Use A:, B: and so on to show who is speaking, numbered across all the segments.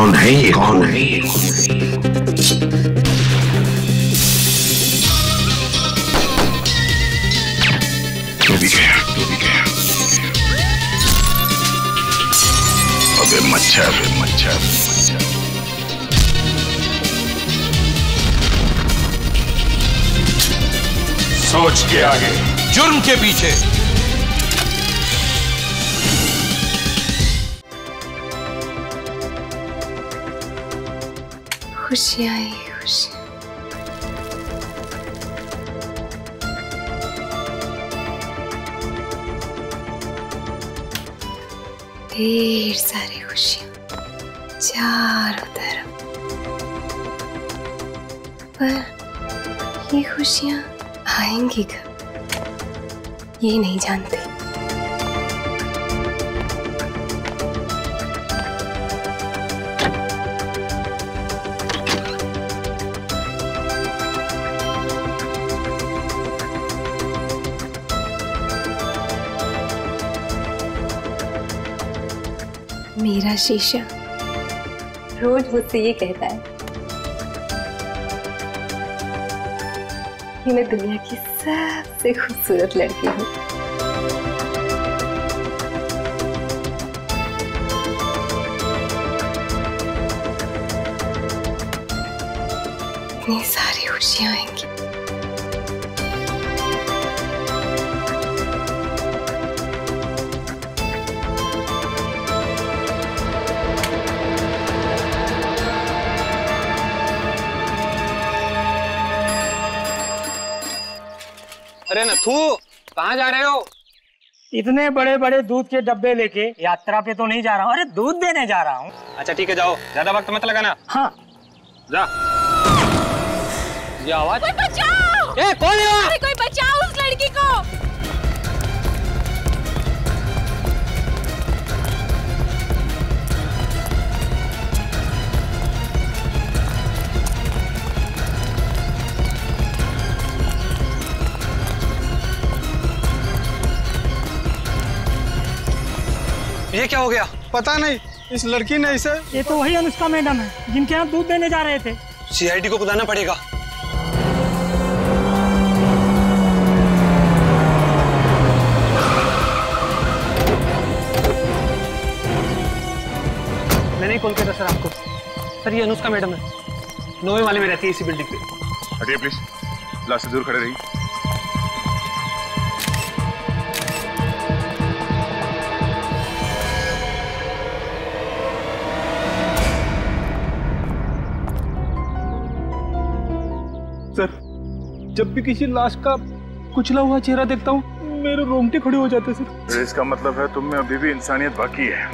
A: कौन है ये? कौन है ये? तू भी गया, तू भी गया। अबे मच्छर, मच्छर, मच्छर। सोच के आगे, जुर्म के पीछे।
B: खुशियाँ ही खुशियाँ। ढेर सारी खुशियाँ चारों तरफ, पर ये खुशियाँ आएंगी कब ये नहीं जानते। मेरा शीशा रोज मुझसे ये कहता है कि मैं दुनिया की सबसे खूबसूरत लड़की हूँ। इतनी सारी खुशियाँ आएंगी।
C: अरे नथु, कहाँ जा रहे हो?
D: इतने बड़े बड़े दूध के डब्बे लेके यात्रा पे तो नहीं जा रहा हूँ, अरे दूध देने जा रहा हूँ।
C: अच्छा ठीक है, जाओ, ज्यादा वक्त मत लगाना।
D: हाँ
C: जा। ये आवाज?
E: कोई बचाओ!
C: ए, कौन है वहाँ?
E: अरे कोई बचाओ उस लड़की को!
C: ये क्या हो गया?
F: पता नहीं, इस लड़की ने इसे।
D: ये तो वही अनुष्का मैडम है जिनके यहाँ दूध देने जा रहे थे।
C: सीआईडी को बुलाना पड़ेगा। मैंने ही कॉल किया था सर आपको। सर ये अनुष्का मैडम है, 9वें वाले में रहती है इसी बिल्डिंग पे।
A: हटिए प्लीज, ग्लास से दूर खड़े रहिए।
F: सर, जब भी किसी लाश का कुचला हुआ चेहरा देखता हूँ मेरे रोंगटे खड़े हो जाते सर।
A: तो इसका मतलब है तुम में अभी भी इंसानियत बाकी है।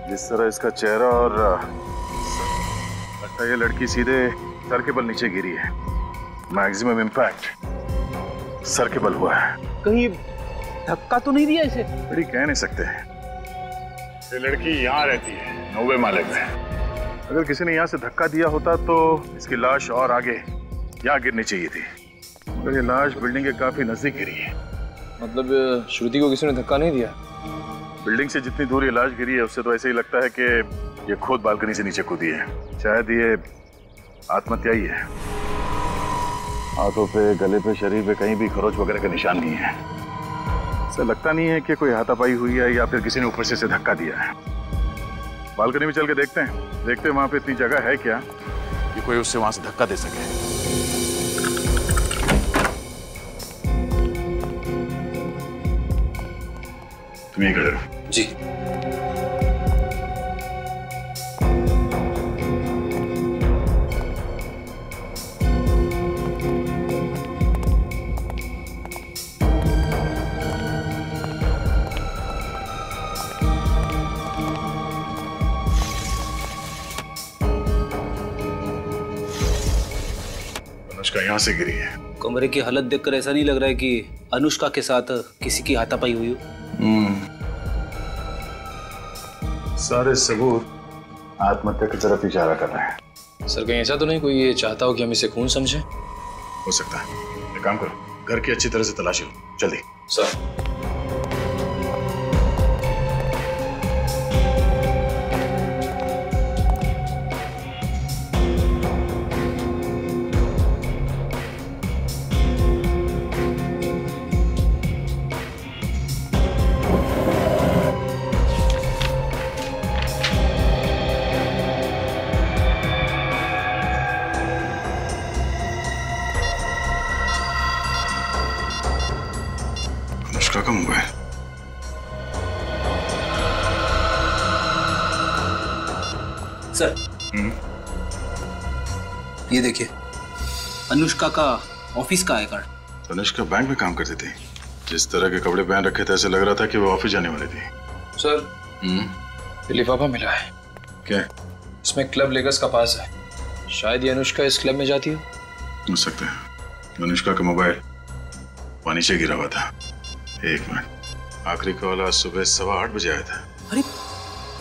A: जिस तरह इसका चेहरा और लगता है ये लड़की सीधे सर के बल नीचे गिरी है। मैक्सिमम इम्पैक्ट सर के बल हुआ है।
F: कहीं धक्का तो नहीं दिया इसे?
A: बड़ी कह नहीं सकते। ये लड़की यहाँ रहती है 9वें माले में। अगर किसी ने यहाँ से धक्का दिया होता तो इसकी लाश और आगे यहाँ गिरनी चाहिए थी, मगर ये लाश बिल्डिंग के काफी नजदीक गिरी है।
F: मतलब श्रुति को किसी ने धक्का नहीं दिया?
A: बिल्डिंग से जितनी दूर ये लाश गिरी है उससे तो ऐसे ही लगता है कि ये खुद बालकनी से नीचे कूदी है। शायद ये आत्महत्या ही है। हाथों पे, गले पे, शरीर पे कहीं भी खरोच वगैरह का निशान नहीं है। ऐसा लगता नहीं है कि कोई हाथापाई हुई है या फिर किसी ने ऊपर से इसे धक्का दिया है। बालकनी में चल के देखते हैं वहां पे इतनी जगह है क्या कि कोई उससे वहां से धक्का दे सके। तुम यहीं खड़े रहो।
C: जी।
A: अनुष्का यहाँ से गिरी है।
C: कमरे की हालत देखकर ऐसा नहीं लग रहा है कि अनुष्का के साथ किसी की हाथापाई हुई हो।
A: सारे सबूत आत्महत्या की तरफ इशारा कर रहे हैं।
G: सर कहीं ऐसा तो नहीं कोई ये चाहता हो कि हम इसे खून समझें?
A: हो सकता है। एक काम करो, घर की अच्छी तरह से तलाशी लो, जल्दी।
G: सर
A: अनुष्का का मोबाइल।
G: सर ये देखिए, अनुष्का का ऑफिस का आई कार्ड।
A: अनुष्का बैंक में काम करती थी। जिस तरह के कपड़े पहन रखे थे ऐसे लग रहा था कि वो ऑफिस जाने वाली थी।
G: सर ये लिफाफा मिला है।
A: क्या?
G: इसमें क्लब लेगस का पास है। शायद ये अनुष्का इस क्लब में जाती
A: हो सकता है। अनुष्का का मोबाइल वहाँ नीचे गिरा हुआ था। एक मिनट, आखिरी कॉल आज सुबह 8:15 बजे आया था।
G: अरे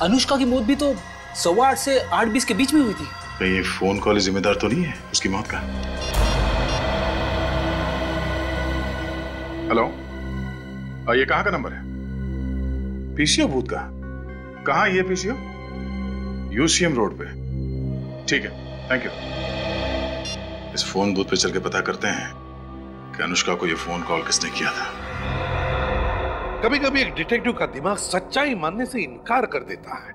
G: अनुष्का की मौत भी तो 8:15 से 8:20 के बीच में हुई थी।
A: कहीं ये फोन कॉल जिम्मेदार तो नहीं है उसकी मौत का? हेलो, ये कहाँ का नंबर है? पीसीओ बूथ का? कहाँ ये पीसीओ? यूसीएम रोड पे। ठीक है, थैंक यू। इस फोन बूथ पे चल के पता करते हैं कि अनुष्का को ये फोन कॉल किसने किया था।
H: कभी कभी एक डिटेक्टिव का दिमाग सच्चाई मानने से इनकार कर देता है।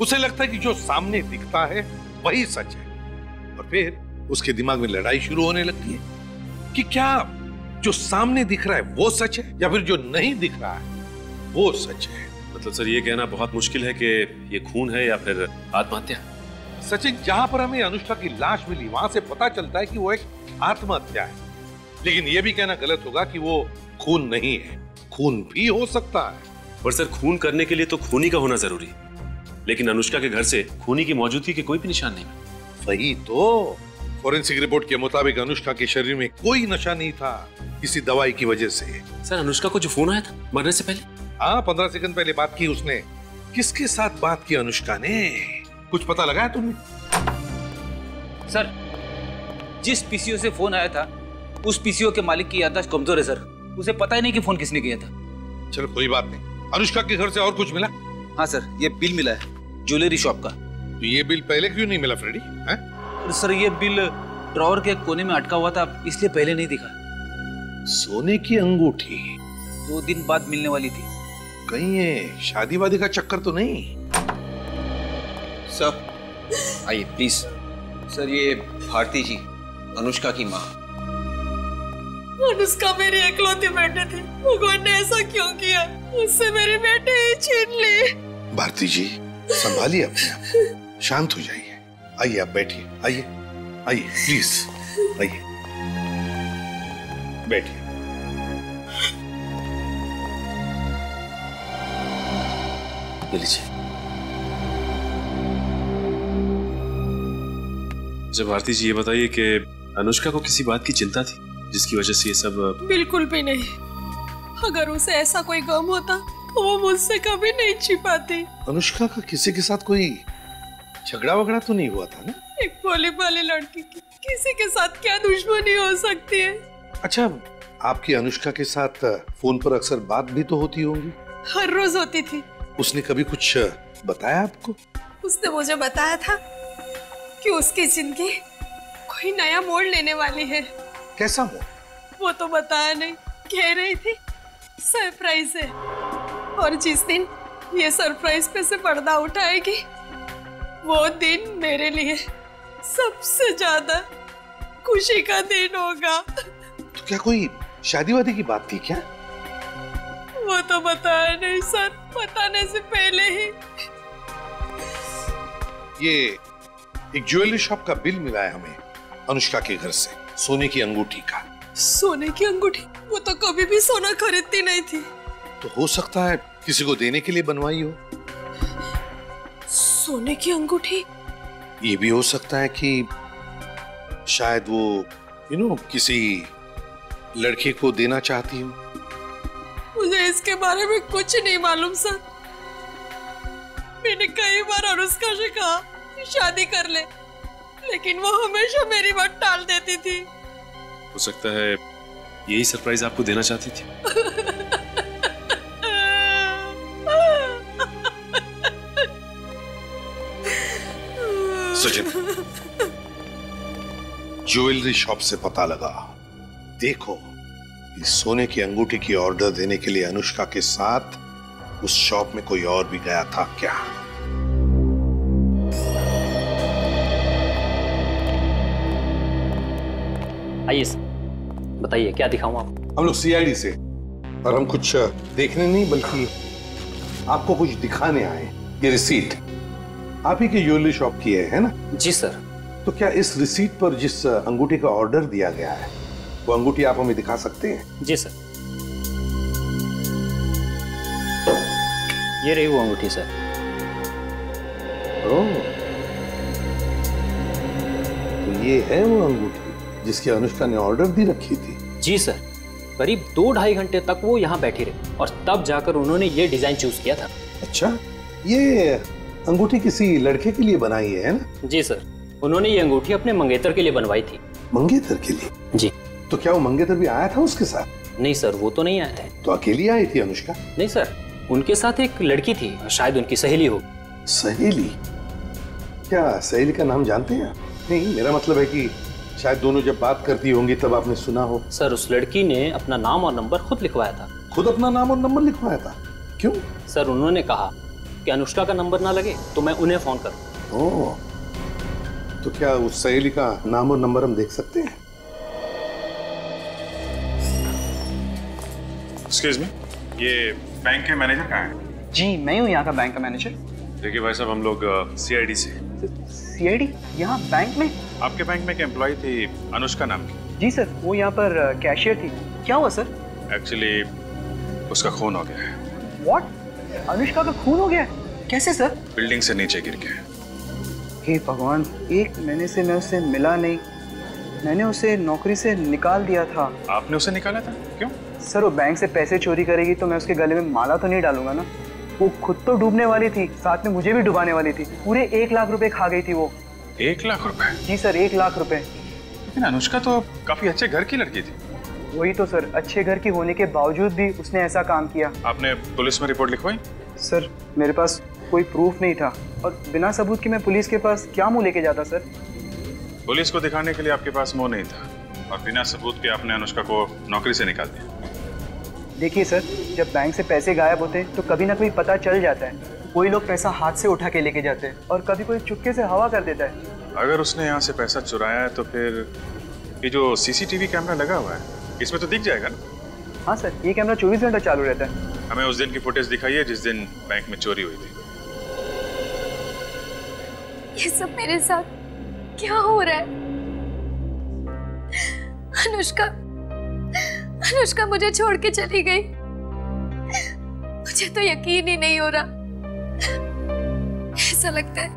H: उसे लगता है कि जो सामने दिखता है वही सच है, और फिर उसके दिमाग में लड़ाई शुरू होने लगती है कि क्या जो सामने दिख रहा है वो सच है या फिर जो नहीं दिख रहा है वो सच है।
I: मतलब सर ये कहना बहुत मुश्किल है कि ये खून है या फिर आत्महत्या।
H: सचिन, जहां पर हमें अनुष्का की लाश मिली वहां से पता चलता है कि वो एक आत्महत्या है, लेकिन यह भी कहना गलत होगा कि वो खून नहीं है। खून भी हो सकता है।
I: पर सर खून करने के लिए तो खूनी का होना जरूरी है, लेकिन अनुष्का के घर से खूनी की मौजूदगी के कोई भी निशान नहीं।
H: वही तो, फॉरेंसिक रिपोर्ट के मुताबिक अनुष्का के शरीर में कोई नशा नहीं था, किसी दवाई की वजह से।
I: सर अनुष्का को जो फोन आया था मरने से पहले?
H: हाँ, 15 सेकंड पहले बात की उसने। किसके साथ बात की अनुष्का ने? कुछ पता लगा है तुमने?
J: सर, जिस पीसीओ से फोन आया था उस पीसीओ के मालिक की याददाश्त कमजोर है सर। उसे पता ही नहीं कि फोन किसने किया था।
H: चलो कोई बात नहीं। अनुष्का के घर से और कुछ मिला?
J: हाँ सर, ये बिल मिला है ज्वेलरी शॉप का।
H: तो ये बिल पहले क्यों नहीं मिला फ्रेडी?
J: सर ये बिल ड्रॉअर के कोने में अटका हुआ था, इसलिए पहले नहीं दिखा।
H: सोने की अंगूठी
J: 2 दिन बाद मिलने वाली थी।
H: कहीं ये शादी वादी का चक्कर तो नहीं?
G: सर आइए प्लीज। सर ये भारती जी, अनुष्का की माँ।
E: अनुष्का मेरी इकलौती बेटी थी, भगवान ने ऐसा क्यों किया? उससे मेरे बेटे ही छीन लिए।
H: भारती जी संभालिए अपने आप, शांत हो जाइए। आइए आप बैठिए, आइए आइए प्लीज, आइए बैठिए।
G: लीजिए।
I: जब भारती जी ये बताइए कि अनुष्का को किसी बात की चिंता थी जिसकी वजह से ये सब?
E: बिल्कुल भी नहीं। अगर उसे ऐसा कोई गम होता तो वो मुझसे कभी नहीं छिपाती।
H: अनुष्का का किसी के साथ कोई झगड़ा वगड़ा तो नहीं हुआ था ना?
E: एक भोली भाली लड़की की किसी के साथ क्या दुश्मनी हो सकती है?
H: अच्छा, आपकी अनुष्का के साथ फोन पर अक्सर बात भी तो होती होंगी?
E: हर रोज होती थी।
H: उसने कभी कुछ बताया आपको?
E: उसने मुझे बताया था कि उसकी जिंदगी कोई नया मोड़ लेने वाली है।
H: कैसा मोड़?
E: वो तो बताया नहीं, कह रही थी सरप्राइज है, और जिस दिन ये सरप्राइज पे से पर्दा उठाएगी वो दिन मेरे लिए सबसे ज्यादा खुशी का दिन होगा।
H: तो क्या कोई शादी वादी की बात थी क्या?
E: वो तो बताया नहीं सर, बताने से पहले ही।
H: ये एक ज्वेलरी शॉप का बिल मिला है हमें अनुष्का के घर से, सोने की अंगूठी का।
E: सोने की अंगूठी? वो तो कभी भी सोना खरीदती नहीं थी।
H: तो हो सकता है किसी को देने के लिए बनवाई हो।
E: सोने की अंगूठी?
H: ये भी हो सकता है कि शायद वो किसी लड़के को देना चाहती हो।
E: मुझे इसके बारे में कुछ नहीं मालूम सर। मैंने कई बार अनुष्का से कहा कि शादी कर ले, लेकिन वो हमेशा मेरी बात टाल देती थी।
I: हो सकता है यही सरप्राइज आपको देना चाहती थी।
H: सचिन, ज्वेलरी शॉप से पता लगा। देखो, इस सोने की अंगूठी की ऑर्डर देने के लिए अनुष्का के साथ उस शॉप में कोई और भी गया था क्या?
K: आइए बताइए क्या दिखाऊं आप?
H: हम लोग सीआईडी से और हम कुछ देखने नहीं बल्कि आपको कुछ दिखाने आए। ये रिसीट आप ही के ज्वेलरी शॉप की है ना?
J: जी सर।
H: तो क्या इस रिसीट पर जिस अंगूठी का ऑर्डर दिया गया है वो अंगूठी आप हमें दिखा सकते हैं?
J: जी सर। ये रही वो अंगूठी सर।
H: ओह, तो ये है वो अंगूठी जिसकी अनुष्का ने ऑर्डर दी रखी थी?
J: जी सर। करीब 2-2.5 घंटे तक वो यहाँ बैठी रही और तब जाकर उन्होंने ये डिजाइन चूज किया था।
H: अच्छा, ये अंगूठी किसी लड़के के लिए बनाई है ना?
J: जी सर। उन्होंने ये अंगूठी अपने मंगेतर के लिए बनवाई थी।
H: मंगेतर के लिए?
J: जी।
H: तो क्या वो मंगेतर भी आया था उसके साथ?
J: नहीं सर, वो तो नहीं आए थे।
H: तो अकेली आई थी अनुष्का?
J: नहीं सर, उनके साथ एक लड़की थी, शायद उनकी सहेली हो।
H: सहेली? क्या सहेली का नाम जानते हैं? नहीं, मेरा मतलब है कि शायद दोनों जब बात करती होंगी तब आपने सुना हो।
J: सर, उस लड़की ने अपना नाम और नंबर खुद लिखवाया था।
H: खुद अपना नाम और नंबर लिखवाया था? क्यों?
J: सर, उन्होंने कहा कि अनुष्का का नंबर ना लगे तो मैं उन्हें फोन करूं।
H: ओह, तो क्या उस सहेली का नाम और नंबर हम देख सकते हैं?
A: एक्सक्यूज मी, ये बैंक के मैनेजर कहाँ हैं?
K: जी, मैं हूँ यहाँ का बैंक का मैनेजर।
A: देखिए भाई साहब, हम लोग सीआईडी से।
K: सीआईडी? यहाँ बैंक में?
A: आपके बैंक में एक एम्प्लॉय थी अनुष्का नाम की।
K: जी सर, वो यहाँ पर कैशियर थी। क्या हुआ सर?
A: एक्चुअली उसका खून हो गया है।
K: व्हाट? अनुष्का का खून हो गया है? कैसे सर?
A: बिल्डिंग से नीचे गिर के।
K: हे भगवान, 1 महीने से मैं उससे मिला नहीं। मैंने उसे नौकरी से निकाल दिया था।
A: आपने उसे निकाला था? क्यों?
K: सर, वो बैंक से पैसे चोरी करेगी तो मैं उसके गले में माला तो नहीं डालूंगा ना। वो खुद तो डूबने वाली थी, साथ में मुझे भी डुबाने वाली थी। पूरे 1 लाख रुपए खा गई थी वो।
A: 1 लाख रुपए?
K: जी सर, 1 लाख रुपए।
A: लेकिन अनुष्का तो काफी अच्छे घर की लड़की थी।
K: वही तो सर, अच्छे घर की होने के बावजूद भी उसने ऐसा काम किया।
A: आपने पुलिस में रिपोर्ट लिखवाई?
K: सर, मेरे पास कोई प्रूफ नहीं था और बिना सबूत के मैं पुलिस के पास क्या मुंह लेके जाता सर?
A: पुलिस को दिखाने के लिए आपके पास मुंह नहीं था और बिना सबूत के आपने अनुष्का को नौकरी से निकाल दिया।
K: देखिए सर, जब बैंक से पैसे गायब होते हैं तो कभी ना कभी पता चल जाता है। कोई लोग पैसा हाथ से उठा के लेके जाते हैं और कभी कोई चुपके से हवा कर देता है।
A: अगर उसने यहाँ से पैसा चुराया है तो फिर ये जो सीसीटीवी कैमरा लगा हुआ है इसमें तो दिख जाएगा ना?
K: हाँ सर, ये कैमरा 24 घंटा चालू रहता है।
A: हमें उस दिन की फुटेज दिखाइए जिस दिन बैंक में चोरी हुई थी।
B: ये सब मेरे साथ क्या हो रहा है? अनुष्का मुझे छोड़ के चली गई। मुझे तो यकीन ही नहीं हो रहा। ऐसा लगता है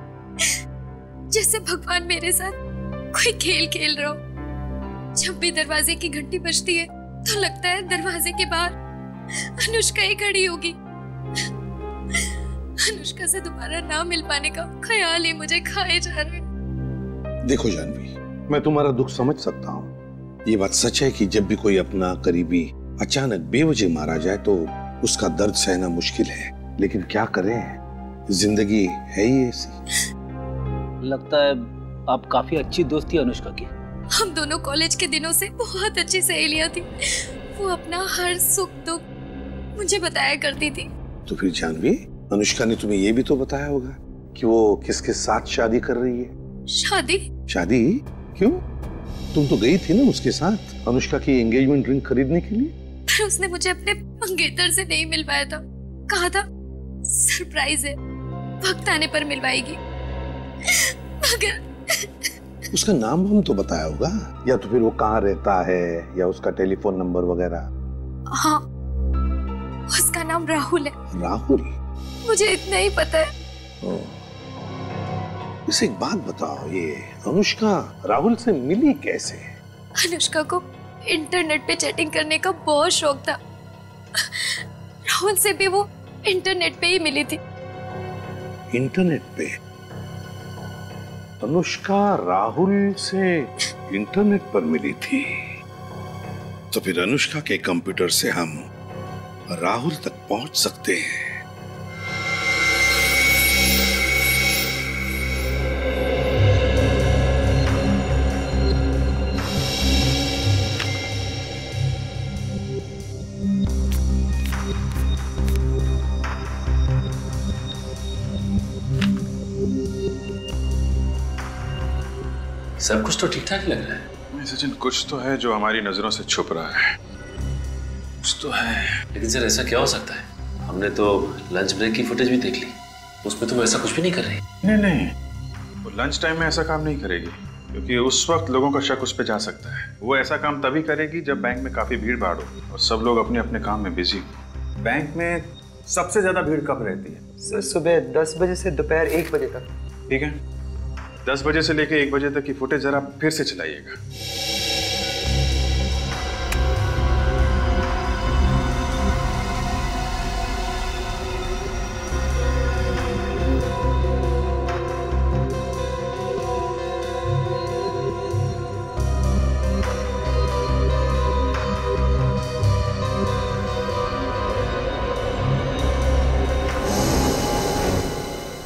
B: जैसे भगवान मेरे साथ कोई खेल खेल रहा हो। जब भी दरवाजे की घंटी बजती है तो लगता है दरवाजे के बाहर अनुष्का ही खड़ी होगी। अनुष्का से दोबारा ना मिल पाने का ख्याल ही मुझे खाए जा रहा है।
H: देखो जानवी, मैं तुम्हारा दुख समझ सकता हूँ। ये बात सच है कि जब भी कोई अपना करीबी अचानक बेवजह मारा जाए तो उसका दर्द सहना मुश्किल है, लेकिन क्या करें, जिंदगी है ही ऐसी।
J: लगता है आप काफी अच्छी दोस्त थी अनुष्का की।
B: हम दोनों कॉलेज के दिनों से बहुत अच्छी सहेलियां थी। वो अपना हर सुख दुख मुझे बताया करती थी।
H: तो फिर जानवी, अनुष्का ने तुम्हें ये भी तो बताया होगा कि वो किसके साथ शादी कर रही है?
B: शादी?
H: शादी? क्यों? तुम तो गई थी ना उसके साथ अनुष्का की एंगेजमेंट रिंग खरीदने के लिए।
B: पर उसने मुझे अपने मंगेतर से नहीं मिलवाया था। कहा था सरप्राइज है, वक्त आने पर मिलवाएगी। मगर
H: उसका नाम हम तो बताया होगा, या तो फिर वो कहाँ रहता है या उसका टेलीफोन नंबर वगैरह।
B: हाँ, उसका नाम राहुल है।
H: राहुल?
B: मुझे इतना ही पता है।
H: इसे एक बात बताओ, ये अनुष्का राहुल से मिली कैसे?
B: अनुष्का को इंटरनेट पे चैटिंग करने का बहुत शौक था। राहुल से भी वो इंटरनेट पे ही मिली थी।
H: इंटरनेट पे? अनुष्का राहुल से इंटरनेट पर मिली थी? तो फिर अनुष्का के कंप्यूटर से हम राहुल तक पहुंच सकते हैं।
I: सब कुछ तो ठीक ठाक लग रहा है।
A: सचिन, कुछ तो है जो हमारी नजरों से छुप रहा है।
I: कुछ तो है, लेकिन सर ऐसा क्या हो सकता है? हमने तो लंच ब्रेक की फुटेज भी देख ली, उसमें तुम ऐसा कुछ भी नहीं कर रही।
A: नहीं, वो लंच टाइम में ऐसा काम नहीं करेगी, क्योंकि उस वक्त लोगों का शक उस पर जा सकता है। वो ऐसा काम तभी करेगी जब बैंक में काफी भीड़ भाड़ हो और सब लोग अपने अपने काम में बिजी हो।
L: बैंक में सबसे ज्यादा भीड़ कब रहती है?
K: सर सुबह 10 बजे से दोपहर 1 बजे तक।
A: ठीक है, 10 बजे से लेकर 1 बजे तक की फुटेज जरा फिर से चलाइएगा।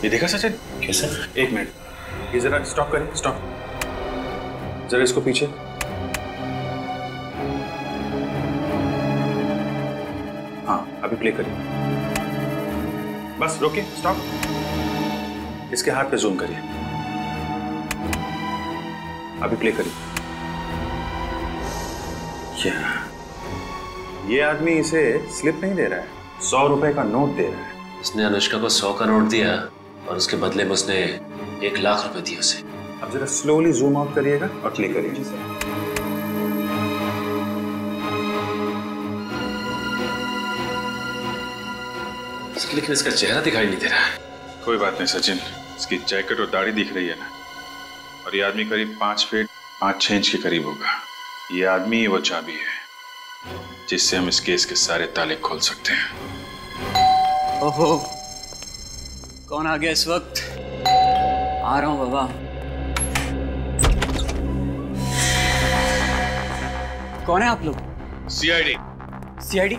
A: ये देखा सचिन?
I: कैसा?
A: 1 मिनट, ये जरा स्टॉप करें, स्टॉप। जरा इसको पीछे। हाँ, अभी प्ले करिए। बस रोकिए, स्टॉप। इसके हाथ पे जूम करिए। अभी प्ले करिए। ये आदमी इसे स्लिप नहीं दे रहा है, 100 रुपए का नोट दे रहा है।
I: उसने अनुष्का को 100 का नोट दिया और उसके बदले में उसने 1 लाख रुपए दिए उसे।
A: अब जरा स्लोली जूम आउट करिएगा और प्ले करिए। जी सर।
I: लेकिन इसका चेहरा दिखाई नहीं दे रहा है।
A: कोई बात नहीं सचिन, इसकी जैकेट और दाढ़ी दिख रही है ना, और ये आदमी करीब 5 फीट 5-6 इंच के करीब होगा। ये आदमी ही वो चाबी है जिससे हम इस केस के सारे ताले खोल सकते हैं।
K: ओहो, कौन आ गया इस वक्त? आ रहा हूं बाबा। कौन है आप लोग?
H: सीआईडी।
K: सीआईडी?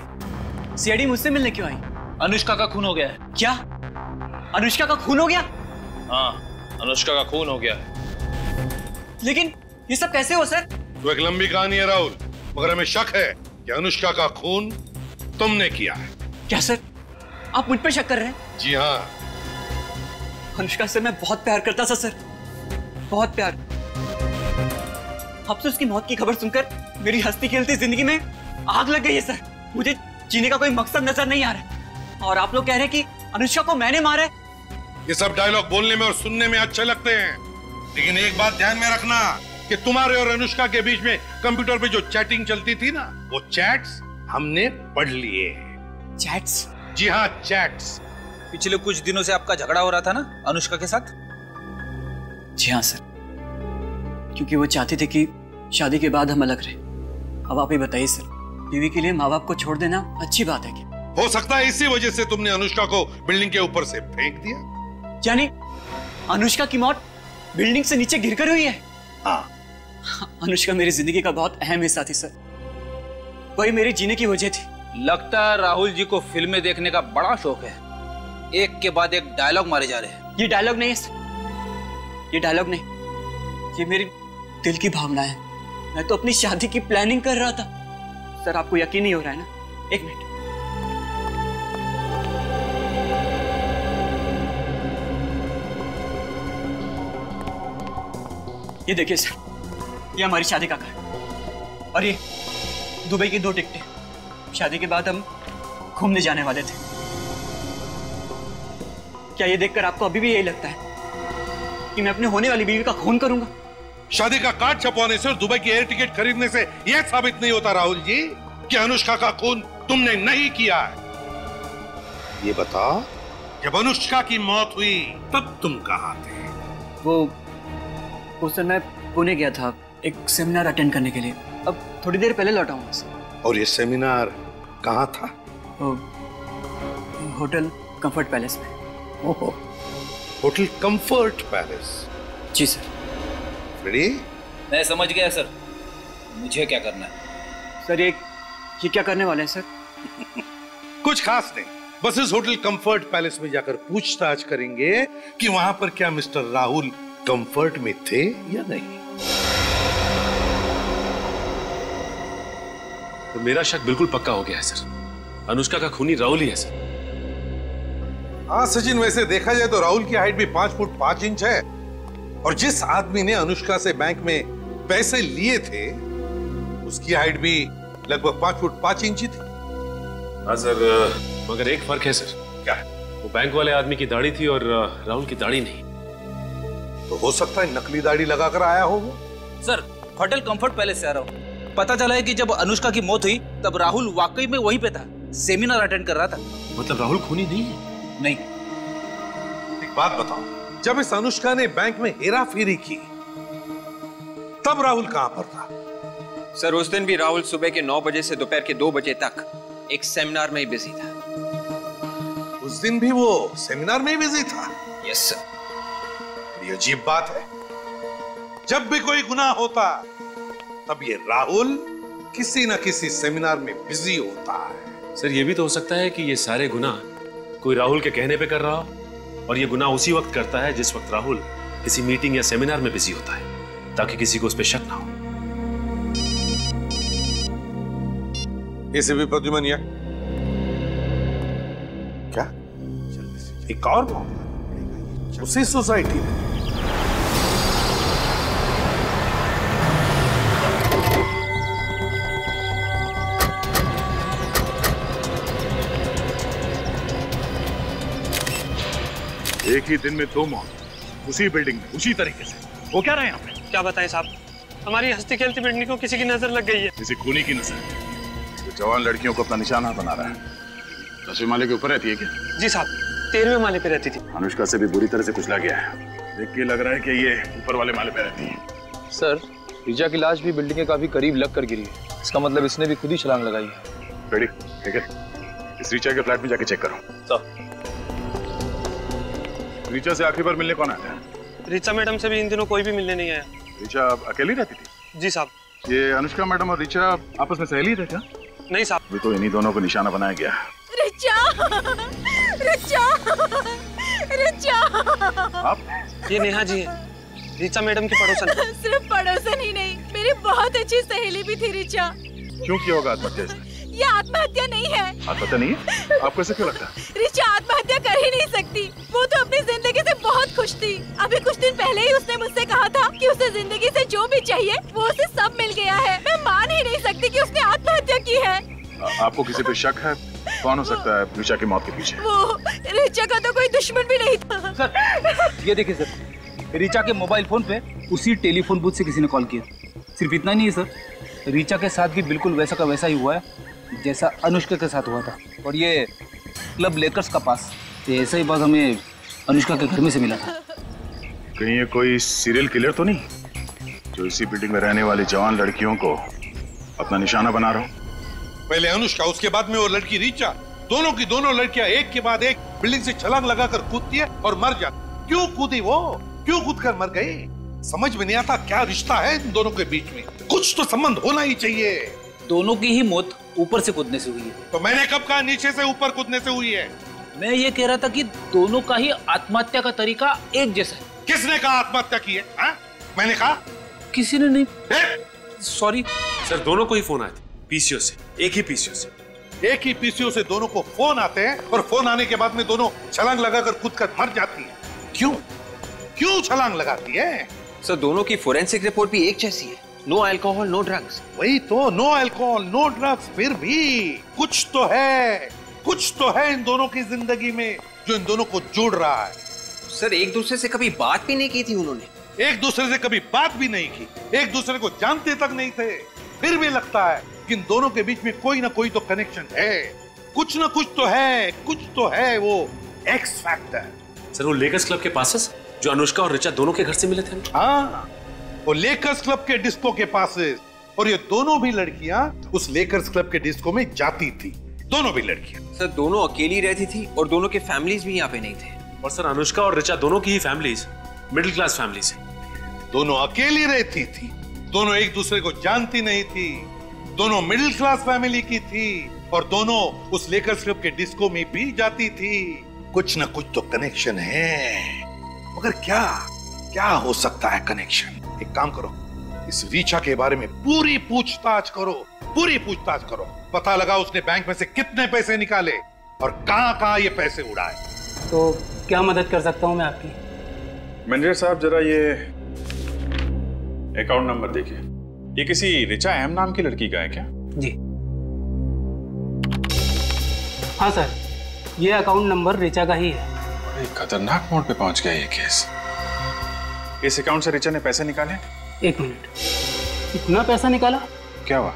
K: सीआईडी मुझसे मिलने क्यों आई?
J: अनुष्का का खून हो गया है।
K: क्या? अनुष्का का खून हो गया?
J: हाँ, अनुष्का का खून हो गया है।
K: लेकिन ये सब कैसे हो सर?
H: तो एक लंबी कहानी है राहुल, मगर हमें शक है कि अनुष्का का खून तुमने किया है।
K: क्या सर, आप मुझ पे शक कर रहे हैं?
H: जी हाँ।
K: अनुष्का से मैं बहुत प्यार करता था सर, बहुत प्यार। अब तो उसकी मौत की खबर सुनकर मेरी हंसती खेलती जिंदगी में आग लग गई है सर। मुझे जीने का कोई मकसद नजर नहीं आ रहा है। और आप लोग कह रहे हैं कि अनुष्का को मैंने मारा है।
H: ये सब डायलॉग बोलने में और सुनने में अच्छे लगते हैं, लेकिन एक बात ध्यान में रखना कि तुम्हारे और अनुष्का के बीच में कंप्यूटर पे जो चैटिंग चलती थी ना, वो चैट्स हमने पढ़ लिए।
K: चैट्स?
H: जी हाँ, चैट्स।
J: पिछले कुछ दिनों से आपका झगड़ा हो रहा था ना अनुष्का के साथ?
K: जी हाँ सर, क्योंकि वो चाहती थी कि शादी के बाद हम अलग रहे। अब आप ही बताइए सर, बीवी के लिए माँ बाप को छोड़ देना अच्छी बात है क्या?
H: हो सकता है इसी वजह से तुमने अनुष्का को बिल्डिंग के ऊपर से फेंक दिया।
K: यानी अनुष्का की मौत बिल्डिंग से नीचे गिरकर हुई है?
H: हाँ।
K: अनुष्का मेरी जिंदगी का बहुत अहम हिस्सा थी सर, वही मेरे जीने की वजह थी।
J: लगता है राहुल जी को फिल्में देखने का बड़ा शौक है, एक के बाद एक डायलॉग मारे जा रहे हैं।
K: ये डायलॉग नहीं है सर, ये डायलॉग नहीं, ये मेरी दिल की भावना है। मैं तो अपनी शादी की प्लानिंग कर रहा था सर। आपको यकीन नहीं हो रहा है ना? एक मिनट। ये देखिए सर, ये हमारी शादी का कार्ड और ये दुबई की 2 टिकटें। शादी के बाद हम घूमने जाने वाले थे। क्या ये देखकर आपको अभी भी यही लगता है कि मैं अपने होने वाली बीवी का खून करूंगा?
H: शादी का कार्ड छपवाने से और दुबई की एयर टिकट खरीदने से यह साबित नहीं होता राहुल जी कि अनुष्का का खून तुमने नहीं किया है। ये बता, जब अनुष्का की मौत हुई तब तुम कहाँ थे?
K: वो सर, मैं पुणे गया था एक सेमिनार अटेंड करने के लिए। अब थोड़ी देर पहले लौटा हूँ सर।
H: और ये सेमिनार कहाँ था?
K: होटल कंफर्ट पैलेस में।
H: ओहो, होटल कंफर्ट पैलेस।
K: जी सर।
H: रेडी?
J: मैं समझ गया सर, मुझे क्या करना है?
K: सर ये क्या करने वाले हैं सर?
H: कुछ खास नहीं, बस इस होटल कंफर्ट पैलेस में जाकर पूछताछ करेंगे कि वहां पर क्या मिस्टर राहुल कंफर्ट में थे या नहीं।
I: तो मेरा शक बिल्कुल पक्का हो गया है सर, अनुष्का का खूनी राहुल ही है सर।
H: हाँ सचिन, वैसे देखा जाए तो राहुल की हाइट भी 5 फुट 5 इंच है, और जिस आदमी ने अनुष्का से बैंक में पैसे लिए थे उसकी हाइट भी लगभग 5 फुट 5 इंच थी।
I: हाँ सर, मगर एक फर्क है सर।
H: क्या?
I: वो बैंक वाले आदमी की दाढ़ी थी और राहुल की दाढ़ी नहीं।
H: तो हो सकता है नकली दाढ़ी लगाकर आया हो वो।
J: सर, होटल कंफर्ट पैलेस से आ रहा हूँ। पता चला है कि जब अनुष्का की मौत हुई तब राहुल वाकई में वहीं पे था, सेमिनार अटेंड कर रहा था।
I: मतलब राहुल खूनी नहीं है?
J: नहीं।
H: एक बात बताओ, जब इस अनुष्का ने बैंक में हेरा फेरी की तब राहुल कहां पर था?
G: सर, उस दिन भी राहुल सुबह के 9 बजे से दोपहर के 2 बजे तक एक सेमिनार में ही बिजी था।
H: उस दिन भी वो सेमिनार में ही बिजी था?
G: Yes sir.
H: ये अजीब बात है, जब भी कोई गुनाह होता तब ये राहुल किसी न किसी सेमिनार में बिजी होता है।
I: सर, ये भी तो हो सकता है कि ये सारे गुनाह कोई राहुल के कहने पे कर रहा हो, और ये गुनाह उसी वक्त करता है जिस वक्त राहुल किसी मीटिंग या सेमिनार में बिजी होता है, ताकि किसी को उस पर शक ना हो।
H: इसे भी प्रद्युमन या क्या एक और उसी सोसाइटी में?
A: एक ही दिन में 2 मौत, उसी बिल्डिंग में, उसी तरीके से। वो क्या रहे हैं यहाँ पे?
C: क्या बताएं साहब, हमारी हंसती खेलती बिल्डिंग को किसी की नजर लग गई है।
A: किसी खूनी की नजर? तो जवान लड़कियों को अपना निशाना बना रहा है। 10वें माले के ऊपर रहती है क्या?
C: जी साहब, 13वें माले पे रहती थी।
A: अनुष्का से भी बुरी तरह से कुचला गया है। देख के लग रहा है कि ये ऊपर वाले माले पे रहती है।
L: सर, रीचा की लाश भी बिल्डिंग के काफी करीब लग कर गिरी है। इसका मतलब इसने भी खुद ही छलांग लगाई है।
A: रेडी? ठीक है, इस रीचा के फ्लैट में जाके चेक करो।
L: सर।
A: रीचा से आखिरी बार मिलने कौन आया?
C: रीचा मैडम से भी इन दिनों कोई भी मिलने नहीं आया।
A: रीचा अकेली रहती थी?
C: जी साहब।
A: ये अनुष्का मैडम और रीचा आपस में सहेली थे क्या?
C: नहीं साहब।
A: ये तो इन्हीं दोनों को निशाना बनाया गया।
M: रीचा, रीचा, रीचा।
A: आप?
C: ये नेहा जी है, रीचा मैडम की पड़ोसन।
M: सिर्फ पड़ोसन ही नहीं, मेरी बहुत अच्छी सहेली भी थी रीचा।
A: क्यों किया होगा आत्महत्या?
M: ये आत्महत्या नहीं है।
A: आत्महत्या नहीं है? आपको ऐसे क्यों लगता है?
M: रीचा आत्महत्या कर ही नहीं सकती। वो तो अपनी जिंदगी से बहुत खुश थी। अभी कुछ दिन पहले ही उसने मुझसे कहा था कि उसे जिंदगी से जो भी चाहिए वो उसे सब मिल गया है। मैं मान ही नहीं सकती कि उसने आत्महत्या की है।
A: आपको किसी पे शक है? कौन हो सकता है रीचा की मौत के पीछे?
M: वो रीचा का तो कोई दुश्मन भी नहीं था।
J: सर, ये देखिए सर, रीचा के मोबाइल फोन पे उसी टेलीफोन बूथ से किसी ने कॉल किया। सिर्फ इतना नहीं है सर, रीचा के साथ भी बिल्कुल वैसा का वैसा ही हुआ है जैसा अनुष्का के साथ हुआ था। और ये क्लब लेकर्स का पास, ये ऐसा ही बात हमें अनुष्का के घर में से मिला था।
A: कहीं ये कोई सीरियल किलर तो नहीं जो इसी बिल्डिंग में रहने वाली जवान लड़कियों को अपना निशाना बना रहा हो?
H: पहले अनुष्का, उसके बाद में वो लड़की रीचा, दोनों की दोनों लड़कियां एक के बाद एक बिल्डिंग से छलांग लगाकर कूदती है और मर जाती। क्यों कूदी वो? क्यों कूदकर मर गई? समझ में नहीं आता क्या रिश्ता है इन दोनों के बीच में। कुछ तो संबंध होना ही चाहिए।
J: दोनों की ही मौत ऊपर से कूदने से हुई है।
H: तो मैंने कब कहा नीचे से ऊपर कूदने से हुई है?
J: मैं ये कह रहा था कि दोनों का ही आत्महत्या का तरीका एक जैसा है।
H: किसने कहा आत्महत्या की है? हा? मैंने कहा?
J: किसी ने नहीं। सॉरी
I: सर, दोनों को ही फोन आए थे पीसीओ से, एक ही पीसीओ से।
H: एक ही पीसीओ से दोनों को फोन आते हैं और फोन आने के बाद में दोनों छलांग लगाकर कूदकर मर जाती है। क्यों? क्यों छलांग लगाती है?
G: सर, दोनों की फोरेंसिक रिपोर्ट भी एक जैसी है। No alcohol, no drugs.
H: वही तो, नो अल्कोहल, नो ड्रग्स। फिर भी कुछ तो है, कुछ तो है इन दोनों की जिंदगी में जो इन दोनों को जोड़ रहा है।
G: सर, एक दूसरे से कभी बात भी नहीं की थी उन्होंने।
H: एक दूसरे से कभी बात भी नहीं की, एक दूसरे को जानते तक नहीं थे। फिर भी लगता है कि इन दोनों के बीच में कोई ना कोई तो कनेक्शन है। कुछ ना कुछ तो है, कुछ तो है, वो एक्स फैक्टर।
I: सर, वो लेकर्स क्लब के पास जो अनुष्का और ऋचा दोनों के घर से मिले थे।
H: हाँ, वो लेकर्स क्लब के डिस्को के पास। और ये दोनों भी लड़कियां उस लेकर्स क्लब के डिस्को में जाती थी। दोनों भी लड़कियां।
G: सर, दोनों अकेली रहती थी और दोनों के फैमिलीज भी यहाँ पे नहीं थे।
I: और सर, अनुष्का और ऋचा दोनों की ही फैमिलीज मिडिल क्लास फैमिलीज हैं।
H: दोनों अकेली रहती थी, दोनों एक दूसरे को जानती नहीं थी, दोनों मिडिल क्लास फैमिली की थी और दोनों उस लेकर्स क्लब के डिस्को में भी जाती थी। कुछ ना कुछ तो कनेक्शन है, मगर क्या क्या हो सकता है कनेक्शन? एक काम करो, इस रीचा के बारे में पूरी पूछताछ करो, पूरी पूछताछ करो। पता लगा उसने बैंक में से कितने पैसे निकाले और कहां ये पैसे उड़ाए।
C: तो क्या मदद कर सकता हूं मैं आपकी?
L: मैनेजर साहब, जरा ये अकाउंट नंबर देखिए। ये किसी ऋचा एम नाम की लड़की का है क्या?
C: जी। हाँ सर, ये अकाउंट नंबर रिचा का ही है।
A: बड़े खतरनाक मोड़ पे पहुंच गया ये केस। इस अकाउंट से रिचा ने पैसे निकाले?
C: 1 मिनट, इतना पैसा निकाला?
A: क्या हुआ?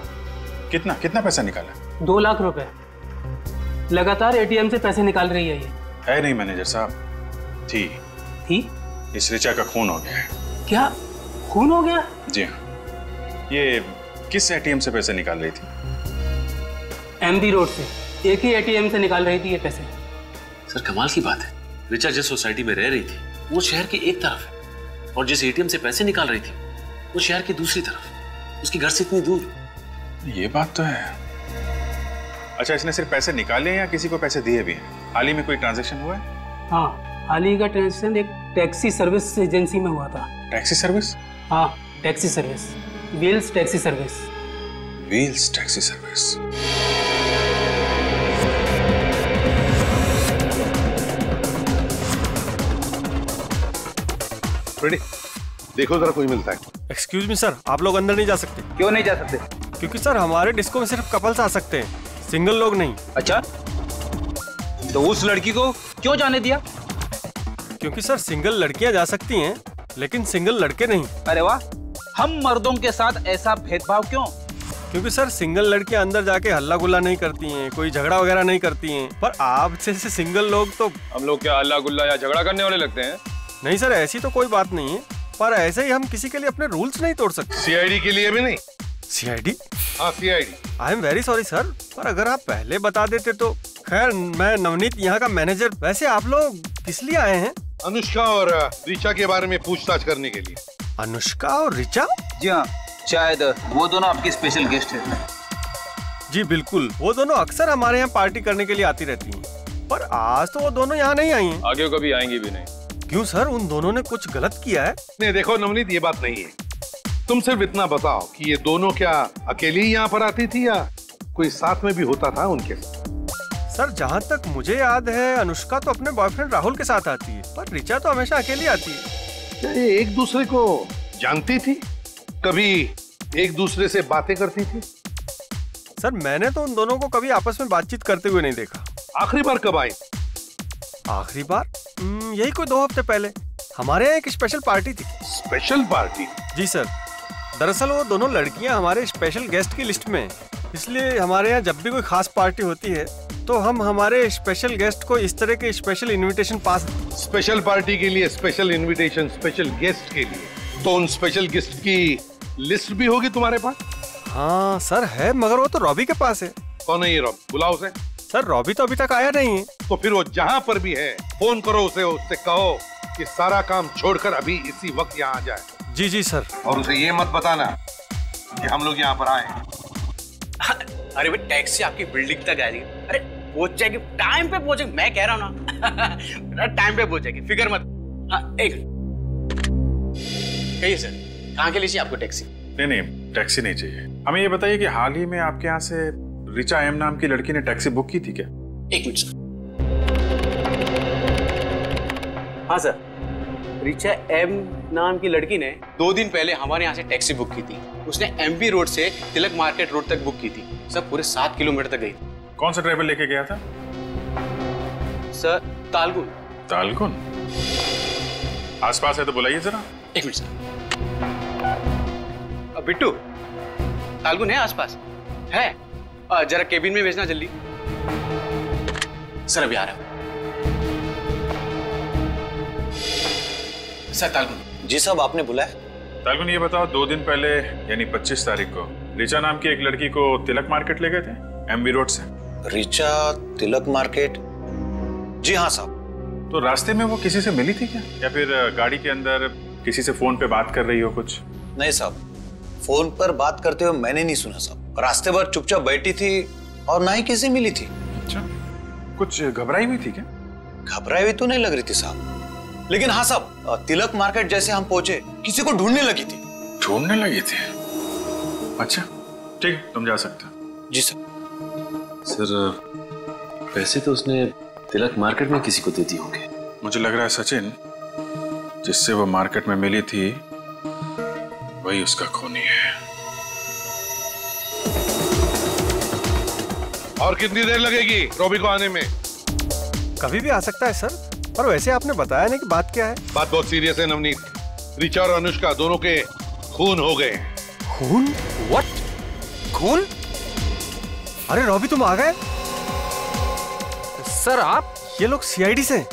A: कितना कितना पैसा निकाला?
C: 2 लाख रुपए। लगातार एटीएम से पैसे निकाल रही है ये।
A: है नहीं मैनेजर साहब, थी इस रिचा का खून हो गया है।
C: क्या खून हो गया?
A: जी हाँ। ये किस एटीएम से पैसे निकाल रही थी?
C: एमबी रोड से, एक ही एटीएम से निकाल रही थी ये पैसे।
I: सर कमाल की बात है, रिचा जिस सोसाइटी में रह रही थी वो शहर की एक तरफ है, और जिस एटीएम से पैसे निकाल रही थी वो शहर की दूसरी तरफ, उसकी घर से इतनी दूर।
A: ये बात तो है। अच्छा, इसने सिर्फ पैसे निकाले हैं या किसी को पैसे दिए भी हैं? हाल ही में कोई ट्रांजैक्शन हुआ है?
C: हाँ, हाल ही का ट्रांजैक्शन एक टैक्सी सर्विस एजेंसी में हुआ था।
A: Taxi service?
C: हाँ, taxi service, wheels taxi service.
A: Wheels taxi service.
H: Ready, देखो जरा कोई मिलता है।
N: एक्सक्यूज मी सर, आप लोग अंदर नहीं जा सकते।
J: क्यों नहीं जा सकते?
N: क्योंकि सर हमारे डिस्को में सिर्फ कपल्स आ सकते हैं, सिंगल लोग नहीं।
J: अच्छा, तो उस लड़की को क्यों जाने दिया?
N: क्योंकि सर सिंगल लड़कियां जा सकती हैं लेकिन सिंगल लड़के नहीं।
J: अरे वाह, हम मर्दों के साथ ऐसा भेदभाव क्यों?
N: क्योंकि सर सिंगल लड़कियां अंदर जाके हल्ला गुल्ला नहीं करती हैं, कोई झगड़ा वगैरह नहीं करती हैं, पर आप जैसे सिंगल लोग तो।
L: हम लोग क्या हल्ला गुल्ला या झगड़ा करने वाले लगते हैं?
N: नहीं सर, ऐसी तो कोई बात नहीं है, पर ऐसे ही हम किसी के लिए अपने रूल्स नहीं तोड़ सकते।
H: सीआईडी के लिए भी नहीं?
N: सीआईडी?
H: हाँ CID.
N: I am very sorry sir, पर अगर आप पहले बता देते तो। खैर, मैं नवनीत यहाँ का मैनेजर। वैसे आप लोग किस लिए आए हैं?
H: अनुष्का और रिचा के बारे में पूछताछ करने के लिए।
N: अनुष्का और रिचा?
J: जी हाँ, शायद वो दोनों आपके स्पेशल गेस्ट हैं।
N: जी बिल्कुल, वो दोनों अक्सर हमारे यहाँ पार्टी करने के लिए आती रहती हैं, पर आज तो वो दोनों यहाँ नहीं आई हैं।
L: आगे कभी आएंगी भी नहीं।
N: क्यों सर, उन दोनों ने कुछ गलत किया है?
H: नहीं देखो नवनीत, ये बात नहीं है। तुम सिर्फ इतना बताओ कि ये दोनों क्या अकेली ही यहाँ पर आती थी या कोई साथ में भी होता था उनके?
N: सर जहाँ तक मुझे याद है, अनुष्का तो अपने बॉयफ्रेंड राहुल के साथ आती है, पर रिचा तो हमेशा अकेली आती है।
H: क्या ये एक दूसरे को जानती थी? कभी एक दूसरे से बातें करती थी?
N: सर मैंने तो उन दोनों को कभी आपस में बातचीत करते हुए नहीं देखा।
H: आखिरी बार कब आई?
N: आखिरी बार यही कोई 2 हफ्ते पहले। हमारे यहाँ एक स्पेशल पार्टी थी।
H: Special party?
N: जी सर, दरअसल वो दोनों लड़कियां हमारे स्पेशल गेस्ट की लिस्ट में हैं, इसलिए हमारे यहाँ जब भी कोई खास पार्टी होती है तो हम हमारे स्पेशल गेस्ट को इस तरह के स्पेशल इनविटेशन पास।
H: स्पेशल पार्टी के लिए स्पेशल इनविटेशन स्पेशल गेस्ट के लिए, तो उन स्पेशल गेस्ट की लिस्ट भी होगी तुम्हारे पास?
N: हाँ सर है, मगर वो तो रॉबी के पास है।
H: कौन है ये रॉबी? बुलाओ उसे।
N: सर रॉबी तो अभी तक आया नहीं है।
H: तो फिर वो जहाँ पर भी है फोन करो उसे, उससे कहो कि सारा काम छोड़कर अभी इसी वक्त यहाँ आ जाए।
N: जी जी सर।
H: और उसे ये मत बताना कि हम लोग यहाँ पर आए।
K: अरे भाई, टैक्सी आपकी बिल्डिंग तक आ रही है। अरे पहुंच जाएगी, टाइम पे पहुंचेगी, मैं कह रहा हूँ ना। टाइम पे पहुंचेगी, फिक्र मत। हाँ, एक कहिए सर, कहाँ के लिए चाहिए आपको टैक्सी?
A: नहीं, टैक्सी नहीं चाहिए। हमें ये बताइए कि हाल ही में आपके यहाँ से रिचा एम नाम की लड़की ने टैक्सी बुक की थी क्या?
K: 1 मिनट सर। हाँ सर, रिचा एम नाम की लड़की ने 2 दिन पहले हमारे यहाँ से टैक्सी बुक की थी। उसने एमपी रोड से तिलक मार्केट रोड तक बुक की थी। सर पूरे 7 किलोमीटर तक गई थी।
A: कौन सा ड्राइवर लेके गया था?
K: सर तालगुन।
A: तालगुन? आसपास है तो बुलाइए जरा।
K: 1 मिनट सर। बिट्टू, तालगुन है आसपास? है? जरा केबिन में भेजना जल्दी। सर अभी आ रहा हूं। सर तालगुन।
O: जी साहब, आपने बुलाया?
A: तालगुन ये बताओ, 2 दिन पहले यानी 25 तारीख को रिचा नाम की एक लड़की को तिलक मार्केट ले गए थे एमबी रोड से।
O: रिचा तिलक मार्केट? जी हाँ साहब।
A: तो रास्ते में वो किसी से मिली थी क्या, या फिर गाड़ी के अंदर किसी से फोन पे बात कर रही हो कुछ?
O: नहीं साहब, फोन पर बात करते हुए मैंने नहीं सुना साहब। रास्ते भर चुपचाप बैठी थी और ना ही किसी मिली थी।
A: अच्छा, कुछ घबराई हुई थी क्या?
O: घबराई हुई तो नहीं लग रही थी साहब, लेकिन हाँ साहब, तिलक मार्केट जैसे हम पहुंचे किसी को ढूंढने लगी थी।
A: ढूंढने लगी थी? अच्छा ठीक, तुम जा सकते हो।
O: जी सर।
I: सर पैसे तो उसने तिलक मार्केट में किसी को दे दिए होंगे।
A: मुझे लग रहा है सचिन, जिससे वो मार्केट में मिली थी वही उसका खूनी है।
H: और कितनी देर लगेगी रॉबी को आने में?
N: कभी भी आ सकता है सर। और वैसे आपने बताया नहीं कि बात क्या है?
H: बात बहुत सीरियस है नवनीत। रिचा और अनुष्का दोनों के खून हो गए।
N: खून? व्हाट? खून? अरे रॉबी तुम आ गए?
L: सर आप?
N: ये लोग सीआईडी से?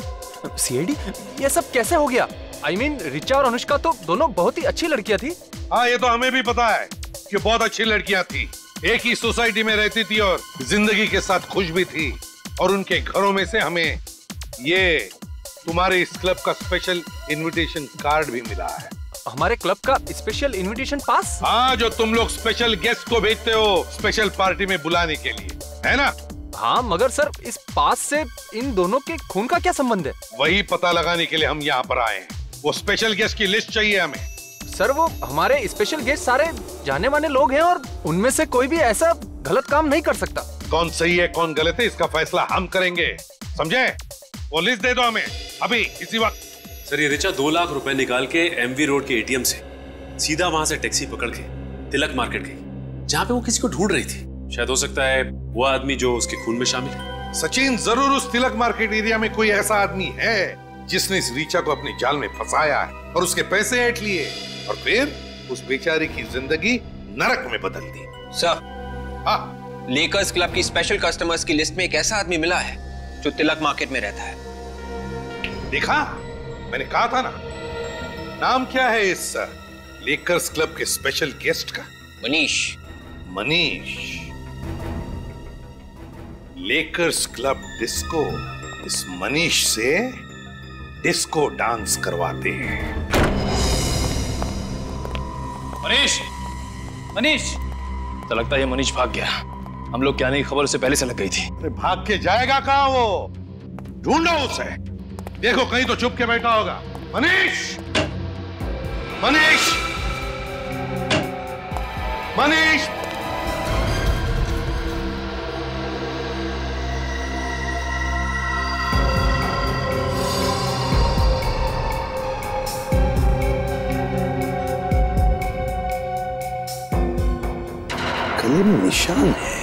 L: सीआईडी? ये सब कैसे हो गया? आई मीन रिचा और अनुष्का तो दोनों बहुत ही अच्छी लड़कियां थी।
H: हाँ, ये तो हमें भी पता है कि बहुत अच्छी लड़कियां थी, एक ही सोसाइटी में रहती थी और जिंदगी के साथ खुश भी थी। और उनके घरों में से हमें ये तुम्हारे इस क्लब का स्पेशल इनविटेशन कार्ड भी मिला है।
L: हमारे क्लब का स्पेशल इनविटेशन पास?
H: हाँ, जो तुम लोग स्पेशल गेस्ट को भेजते हो स्पेशल पार्टी में बुलाने के लिए, है ना?
L: हाँ, मगर सर इस पास से इन दोनों के खून का क्या संबंध है?
H: वही पता लगाने के लिए हम यहाँ पर आए हैं। वो स्पेशल गेस्ट की लिस्ट चाहिए हमें।
L: सर वो हमारे स्पेशल गेस्ट सारे जाने माने लोग हैं और उनमें से कोई भी ऐसा गलत काम नहीं कर सकता।
H: कौन सही है कौन गलत है इसका फैसला हम करेंगे, समझे? वो लिस्ट दे दो हमें अभी इसी वक्त।
I: सर ये रिचा 2 लाख रुपए निकाल के एमवी रोड के एटीएम से सीधा वहां से टैक्सी पकड़ के तिलक मार्केट गई, जहां पे वो किसी को ढूंढ रही थी। शायद हो सकता है वो आदमी जो उसके खून में शामिल है।
H: सचिन, जरूर उस तिलक मार्केट एरिया में कोई ऐसा आदमी है जिसने इस रिचा को अपने जाल में फंसाया है और उसके पैसे ऐंठ लिए और फिर उस बेचारी की जिंदगी नरक में बदल दी।
G: सर, हाँ, लेकर्स क्लब की स्पेशल कस्टमर्स की लिस्ट में एक ऐसा आदमी मिला है जो तिलक मार्केट में रहता है।
H: देखा, मैंने कहा था ना। नाम क्या है इस लेकर्स क्लब के स्पेशल गेस्ट का?
G: Manish.
H: Manish. Lakers club disco इस मनीष से डिस्को डांस करवाते हैं।
L: मनीष, मनीष। तो लगता है ये मनीष भाग गया। हम लोग क्या नहीं खबर उसे पहले से लग गई थी।
H: अरे भाग के जाएगा कहां वो? ढूंढो उसे। देखो कहीं तो चुप के बैठा होगा। मनीष, मनीष, मनीष।
P: गले में निशान है।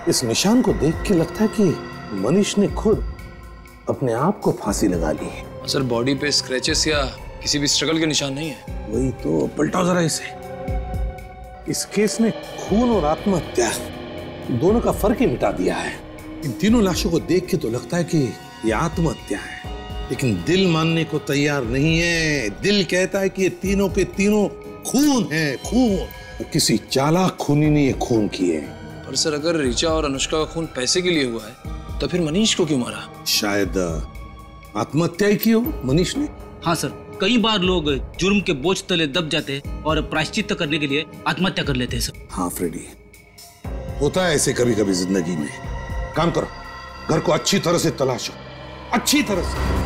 P: इस निशान को देख के लगता है कि मनीष ने खुद अपने आप को फांसी लगा ली है।
L: सर बॉडी पे स्क्रैचेस या किसी भी स्ट्रगल के निशान नहीं है।
P: वही तो, पलटाओ जरा इसे। इस केस ने खून और आत्महत्या दोनों का फर्क ही मिटा दिया है। इन तीनों लाशों को देख के तो लगता है कि ये आत्महत्या है, लेकिन दिल मानने को तैयार नहीं है। दिल कहता है कि ये तीनों के तीनों खून है, खून। किसी चालाक खूनी ने ये खून किए।
L: पर सर अगर रिचा और अनुष्का का खून पैसे के लिए हुआ है तो फिर मनीष को क्यों मारा?
P: शायद आत्महत्या ही की हो मनीष ने।
J: हाँ सर, कई बार लोग जुर्म के बोझ तले दब जाते हैं और प्रायश्चित करने के लिए आत्महत्या कर लेते हैं सर।
P: हाँ फ्रेडी, होता है ऐसे कभी कभी जिंदगी में। काम करो, घर को अच्छी तरह से तलाशो, अच्छी तरह से।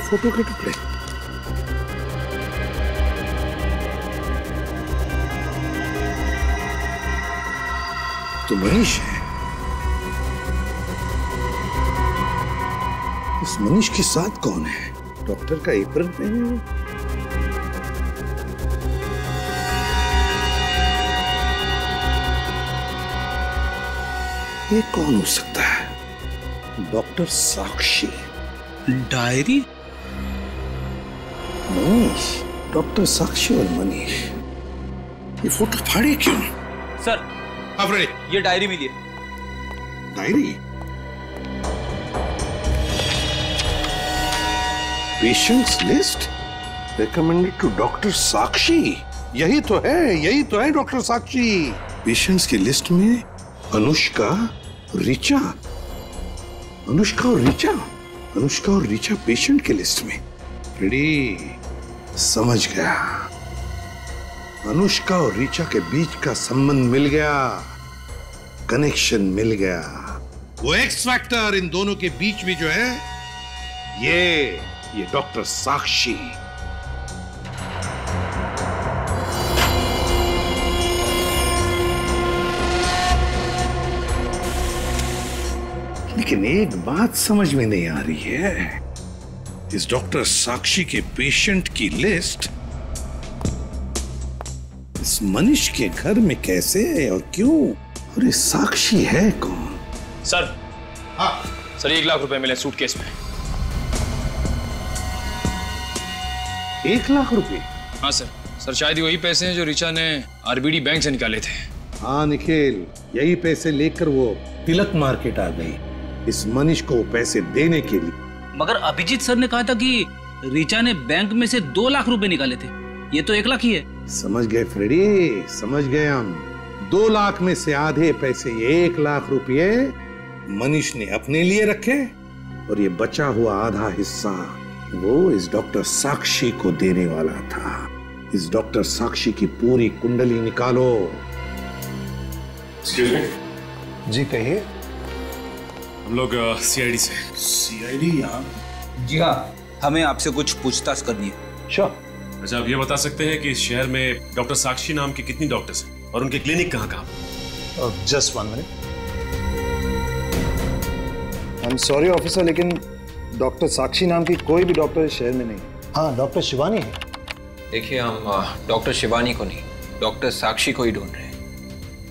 P: फोटो के टुकड़े। तो मनीष है। इस मनीष के साथ कौन है? डॉक्टर का एप्रन पहने हुए। ये कौन हो सकता है? डॉक्टर साक्षी।
J: डायरी?
P: मनीष, डॉक्टर साक्षी और मनीष, ये फोटो फाड़े क्यों?
L: सर, ये डायरी मिली है।
P: Diary? Patients list recommended to doctor Sakshi. यही तो है डॉक्टर साक्षी। पेशेंट्स की लिस्ट में अनुष्का, रिचा। अनुष्का और रिचा पेशेंट के लिस्ट में। रेडी, समझ गया। अनुष्का और रिचा के बीच का संबंध मिल गया।
H: कनेक्शन मिल गया। वो एक्स फैक्टर इन दोनों के बीच में जो है, ये डॉक्टर साक्षी। लेकिन एक बात समझ में नहीं आ रही है, इस डॉक्टर साक्षी के पेशेंट की लिस्ट इस मनीष के घर में कैसे है और क्यों? और ये साक्षी है कौन?
L: सर, सर 1 लाख रुपए मिले सूटकेस में।
H: 1 लाख रुपए?
L: हाँ सर, सर शायद वही पैसे हैं जो ऋचा ने आरबीडी बैंक से निकाले थे।
H: हाँ निखिल, यही पैसे लेकर वो तिलक मार्केट आ गई इस मनीष को पैसे देने के लिए।
J: मगर अभिजीत सर ने कहा था कि ऋचा ने बैंक में से 2 लाख रुपए निकाले थे, ये तो 1 लाख ही है।
H: समझ गए फ्रेडी, समझ गए हम। 2 लाख में से आधे पैसे, ये 1 लाख रुपए मनीष ने अपने लिए रखे और ये बचा हुआ आधा हिस्सा वो इस डॉक्टर साक्षी को देने वाला था। इस डॉक्टर साक्षी की पूरी कुंडली निकालो।
O: जी कहिए।
I: हम लोग सीआईडी से।
O: सीआईडी यहाँ?
J: जी हाँ, हमें आपसे कुछ पूछताछ करनी है।
O: श्योर।
I: अच्छा, आप ये बता सकते हैं कि इस शहर में डॉक्टर साक्षी नाम के कितनी डॉक्टर्स हैं और उनके क्लिनिक कहाँ?
O: Just 1 minute. I am sorry officer, लेकिन डॉक्टर साक्षी नाम की कोई भी डॉक्टर इस शहर में नहीं। हाँ, डॉक्टर शिवानी है।
G: देखिए, हम डॉक्टर शिवानी को नहीं, डॉक्टर साक्षी को ही ढूंढ रहे हैं।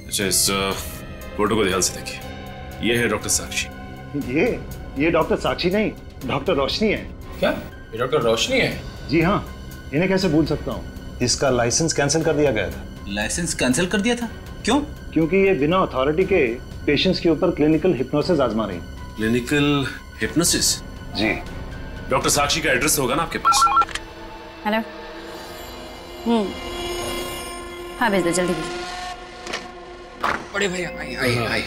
I: अच्छा, इस फोटो को ध्यान से देखिए। ये है डॉक्टर साक्षी।
O: ये डॉक्टर साक्षी नहीं, डॉक्टर रोशनी है।
L: क्या? ये डॉक्टर रोशनी है?
O: जी हाँ, इन्हें कैसे भूल सकता हूँ? इसका लाइसेंस कैंसिल कर दिया गया था।
J: लाइसेंस कैंसिल कर दिया था? क्यों?
O: क्योंकि ये बिना अथॉरिटी के पेशेंट्स के ऊपर क्लिनिकल हिप्नोसिस आजमा रही।
I: Clinical hypnosis?
O: जी।
I: डॉक्टर साक्षी का एड्रेस होगा ना आपके पास?
Q: हेलो। हाँ भेज दो, जल्दी भेज।
G: बड़े भैया, आई।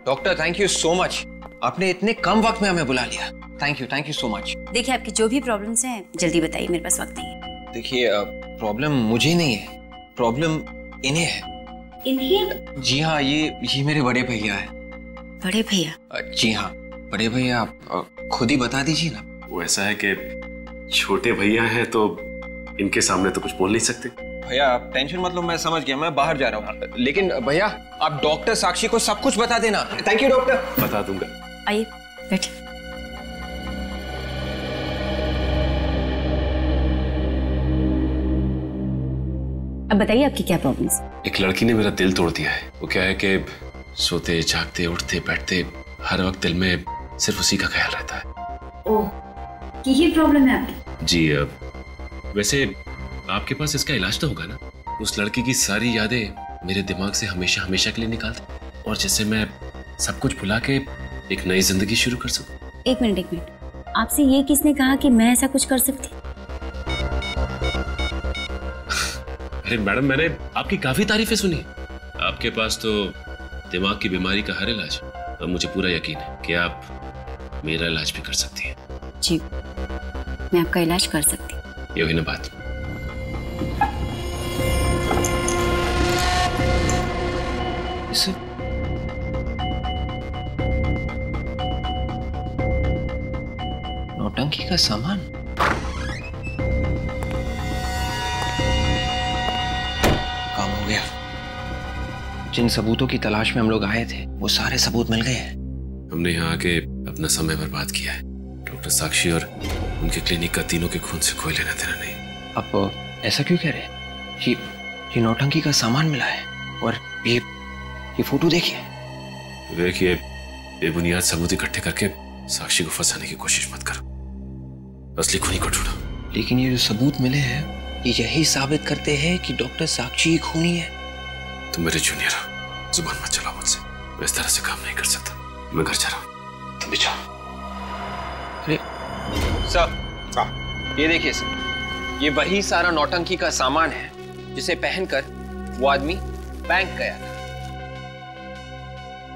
G: Doctor, thank you so much, आपने इतने कम वक्त में हमें बुला लिया। Thank you so much.
Q: देखिए, आपकी जो भी प्रॉब्लम्स हैं जल्दी बताइए, मेरे पास वक्त नहीं है।
G: देखिए, प्रॉब्लम मुझे नहीं है, प्रॉब्लम इन्हें है।
Q: इन्हें?
G: जी हाँ, ये मेरे बड़े भैया है।
Q: बड़े भैया?
G: जी हाँ, बड़े भैया, आप खुद ही बता दीजिए ना।
I: वो ऐसा है कि छोटे भैया हैं तो इनके सामने तो कुछ बोल नहीं सकते।
G: भैया आप टेंशन मत लो, मैं समझ गया, मैं बाहर जा रहा हूँ। लेकिन भैया आप डॉक्टर साक्षी को सब कुछ बता देना। Thank you doctor.
I: बता दूंगा।
Q: आइए बैठिए। अब बताइए आपकी क्या प्रॉब्लम है?
I: एक लड़की ने मेरा दिल तोड़ दिया है। वो क्या है कि सोते जागते उठते बैठते हर वक्त दिल में सिर्फ उसी का ख्याल रहता है।
Q: ओह, यही प्रॉब्लम है आपकी?
I: जी, वैसे आपके पास इसका इलाज तो होगा ना? उस लड़की की सारी यादें मेरे दिमाग से हमेशा हमेशा के लिए निकाल दें और जिससे मैं सब कुछ भुला के एक नई जिंदगी शुरू कर सकूं।
Q: एक मिनट, आपसे ये किसने कहा कि मैं ऐसा कुछ कर सकती?
I: अरे मैडम, मैंने आपकी काफी तारीफें सुनी। आपके पास तो दिमाग की बीमारी का हर इलाज है और मुझे पूरा यकीन है कि आप मेरा इलाज भी कर सकती हैं।
Q: जी, मैं आपका इलाज कर सकती हूँ।
I: ये हुई ना बात।
G: नौटंकी का सामान? काम हो गया। जिन सबूतों की तलाश में हम लोग आए थे वो सारे सबूत मिल गए हैं।
I: हमने यहाँ आके अपना समय बर्बाद किया है। डॉक्टर साक्षी और उनके क्लिनिक का तीनों के खून से कोई लेना देना नहीं।
G: आप ऐसा क्यों कह रहे हैं? ये नौटंकी का सामान मिला है और ये फोटो देखिए। बेबुनियाद सबूत इकट्ठे करके साक्षी को फंसाने की कोशिश मत करो। असली खूनी को ढूंढो। लेकिन ये जो सबूत मिले हैं ये यही साबित करते हैं कि डॉक्टर साक्षी ही खूनी है।
I: तुम मेरे जूनियर हो, जुबान मत चलाओ मुझसे। मैं इस तरह से काम नहीं कर सकता। मैं घर जा रहा हूँ, तुम भी जाओ।
G: अरे सर, ये देखिए सर, ये वही सारा नौटंकी का सामान है जिसे पहनकर वो आदमी बैंक गया था।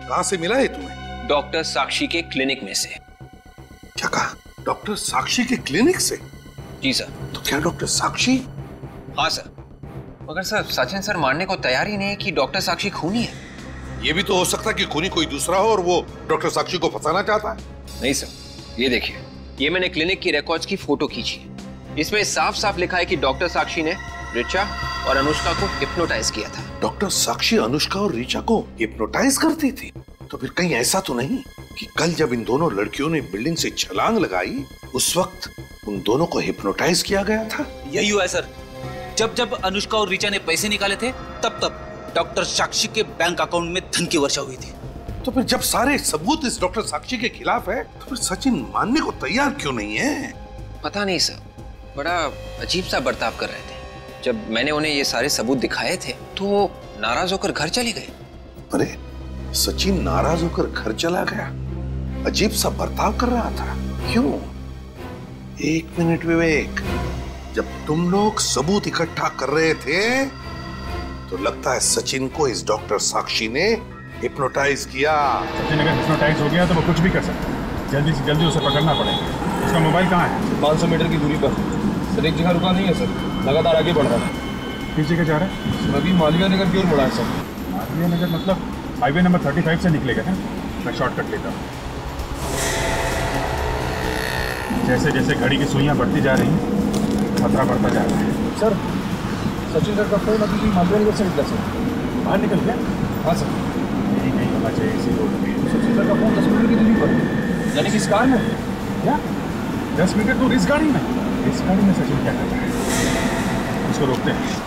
H: कहां से मिला है तुम्हें?
G: डॉक्टर साक्षी के क्लिनिक में से।
H: क्या कहा? डॉक्टर साक्षी के क्लिनिक से?
G: जी सर।
H: तो क्या डॉक्टर साक्षी?
G: हाँ सर, मगर सर सचिन सर मानने को तैयार ही नहीं है कि डॉक्टर साक्षी खूनी है।
H: ये भी तो हो सकता है कि खूनी कोई दूसरा हो और वो डॉक्टर साक्षी को फंसाना चाहता है।
G: नहीं सर, ये देखिए, ये मैंने क्लिनिक की रिकॉर्ड्स की फोटो खींची है। इसमें साफ साफ लिखा है कि डॉक्टर साक्षी ने ऋचा और अनुष्का को हिप्नोटाइज किया था।
H: डॉक्टर साक्षी अनुष्का और ऋचा को हिप्नोटाइज करती थी? तो फिर कहीं ऐसा तो नहीं कि कल जब इन दोनों लड़कियों ने बिल्डिंग से छलांग लगाई उस वक्त उन दोनों को हिप्नोटाइज किया गया था?
J: यही हुआ है सर। जब जब अनुष्का और ऋचा ने पैसे निकाले थे तब डॉक्टर साक्षी के बैंक अकाउंट में धन की वर्षा हुई थी।
H: तो फिर जब सारे सबूत इस डॉक्टर साक्षी के खिलाफ है तो फिर सचिन मानने को तैयार क्यों नहीं है?
G: पता नहीं सर, बड़ा अजीब सा बर्ताव कर रहे थे। जब मैंने उन्हें ये सारे सबूत दिखाए थे तो नाराज होकर घर चले गए।
H: अरे सचिन नाराज होकर घर चला गया? अजीब सा बर्ताव कर रहा था, क्यों? एक मिनट विवेक, जब तुम लोग सबूत इकट्ठा कर रहे थे तो लगता है सचिन को इस डॉक्टर साक्षी ने हिप्नोटाइज किया।
A: सचिन अगर हिप्नोटाइज हो गया तो वो कुछ भी कर सकता है। जल्दी से जल्दी उसे पकड़ना पड़ेगा। उसका मोबाइल कहाँ है?
L: 500 मीटर की दूरी पर सर। एक जगह रुका नहीं है सर, लगातार आगे बढ़ रहा है।
A: किस जगह जा रहा है?
L: अभी मालवीय नगर की ओर बढ़ा है सर।
A: मालवीय नगर मतलब हाईवे नंबर 35 से निकलेगा ना? मैं शॉर्टकट लेता हूँ। जैसे जैसे घड़ी की सुइयां बढ़ती जा रही खतरा बढ़ता जा रहा है।
L: सर सचिन सर का फोन अभी मालवीय नगर से निकला सर।
A: बाहर निकल गया?
L: हाँ सर।
A: यही नहीं होना चाहिए इसी रोड पे।
L: सचिन सर का फोन 10 मीटर की दूरी पर, यानी कि इस कार में।
A: क्या 10 मीटर दूर इस गाड़ी में? इस गाड़ी में सचिन क्या कर रहा है? उसको रोकते हैं।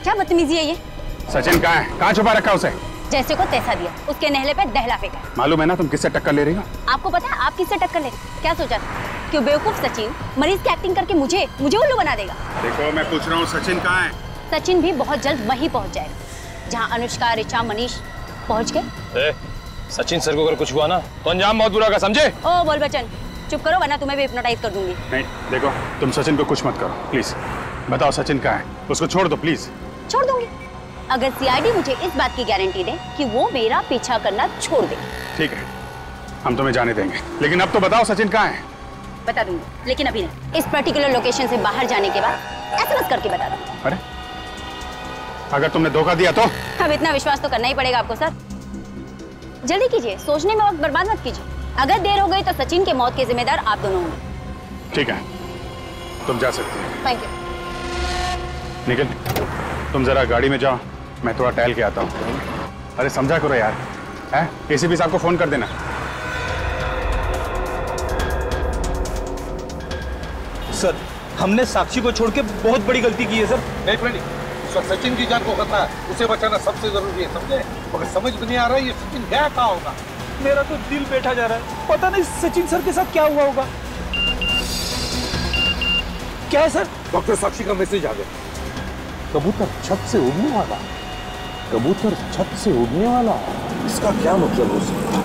Q: क्या बदतमीजी है ये?
A: सचिन कहाँ है? कहाँ छुपा रखा उसे?
Q: जैसे को तैसा दिया, उसके नहले पे दहला फेंका।
A: मालूम है ना तुम किससे टक्कर ले रही हो?
Q: आपको पता है आप किससे टक्कर ले रही? क्या सोचा था कि बेवकूफ सचिन मरीज की एक्टिंग करके मुझे उल्लू बना देगा?
A: देखो मैं पूछ रहा हूँ सचिन कहाँ है?
Q: सचिन भी बहुत जल्द वहीं पहुँच जाएगा जहाँ अनुष्का, ऋचा, मनीष पहुँच गए।
L: सचिन सर को अगर कुछ हुआ ना तो अंजाम बहुत बुरा का, समझे?
Q: ओ बोल बच्चन, चुप करो वरना तुम्हें भी हिप्नोटाइज कर दूंगी।
A: नहीं देखो, तुम सचिन को कुछ मत करो प्लीज। बताओ सचिन कहाँ है? उसको छोड़ दो प्लीज।
Q: छोड़ दूंगी अगर सीआईडी मुझे इस बात की गारंटी दे कि वो मेरा पीछा करना छोड़ दे।
A: ठीक है, हम तुम्हें जाने देंगे, लेकिन अब तो बताओ सचिन कहाँ है?
Q: बता दूंगी, लेकिन अभी नहीं। इस पर्टिकुलर लोकेशन से बाहर जाने के बाद एसएमएस करके बता दूंगी।
A: अरे अगर तुमने धोखा दिया तो?
Q: अब इतना विश्वास तो करना ही पड़ेगा आपको सर। जल्दी कीजिए, सोचने में वक्त बर्बाद मत कीजिए। अगर देर हो गई तो सचिन के मौत के जिम्मेदार आप दोनों होंगे।
A: ठीक है, तुम जा सकती हो।
Q: Thank you.
A: निखिल तुम जरा गाड़ी में जाओ, मैं थोड़ा टहल के आता हूँ। अरे समझा करो यार, है? एसीपी साहब को फोन कर देना।
L: सर हमने साक्षी को छोड़ के बहुत बड़ी गलती की है सर।
H: नहीं फ्रेंड, सचिन की जान को खतरा है, उसे बचाना सबसे जरूरी है, समझे? मगर समझ में नहीं आ रहा है ये सचिन गया कहाँ होगा।
L: मेरा तो दिल बैठा जा रहा है, पता नहीं सचिन सर के साथ क्या हुआ होगा। क्या है सर?
H: डॉक्टर साक्षी का मैसेज आ गया।
P: कबूतर छत से उड़ने वाला, कबूतर छत से उड़ने वाला, इसका क्या मतलब हो सकता है?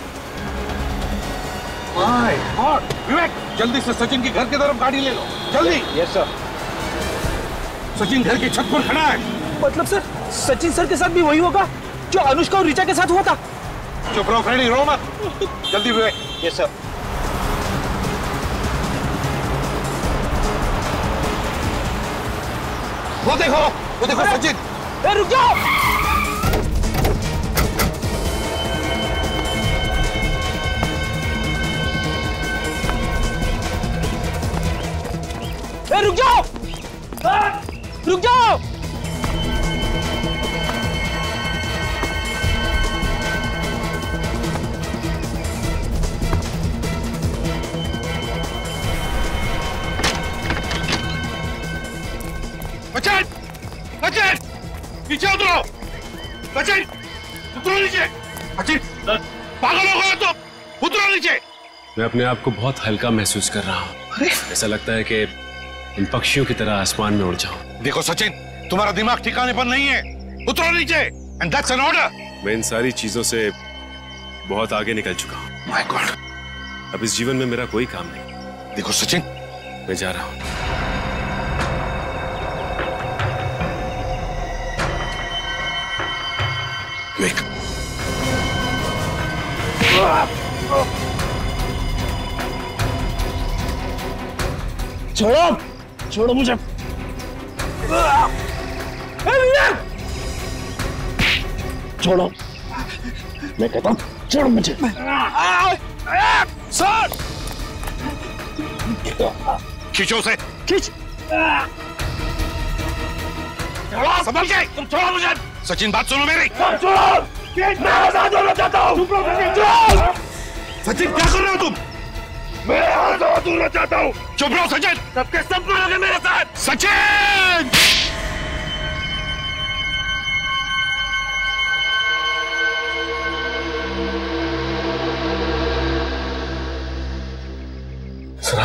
H: My God! विवेक जल्दी से सचिन की घर की तरफ गाड़ी ले लो, जल्दी।
L: Yes sir.
H: सचिन घर की छत पर खड़ा है।
L: मतलब सर सचिन सर के साथ भी वही होगा जो अनुष्का और ऋचा के साथ हुआ था?
H: चुप रहो फ्रेंडी, रो मत। जल्दी विवेक।
L: Yes sir.
H: वो देखो सचिन।
L: रुक जाओ। रुक जाओ, रुक जाओ।
H: सचिन, सचिन, नीचे उतरो। सचिन, उतरो नीचे। सचिन, पागल हो गया तो उतरो नीचे।
I: मैं अपने आप को बहुत हल्का महसूस कर रहा हूँ। ऐसा लगता है कि इन पक्षियों की तरह आसमान में उड़ जाऊं।
H: देखो सचिन, तुम्हारा दिमाग ठिकाने पर नहीं है, उतरो नीचे। And that's an order.
I: मैं इन सारी चीजों से बहुत आगे निकल चुका हूँ।
H: माय गॉड,
I: अब इस जीवन में मेरा कोई काम नहीं।
H: देखो सचिन,
I: मैं जा रहा हूँ।
H: विवेक,
A: छोड़ो, छोड़ो मुझे। छोड़ो, मैं कहता हूँ छोड़ो मुझे।
H: सर, खींचो उसे।
A: खींच।
H: संभल के, तुम छोड़ो मुझे। सचिन, बात सुनो मेरी।
A: छोड़ो, मैं आजाद होना चाहता हूँ।
H: सचिन, क्या कर रहे हो तुम?
A: मैं आजाद होना चाहता हूँ।
H: चुप रहो सचिन।
A: सबके सब मरोगे मेरे साथ।
H: सचिन!
A: सर,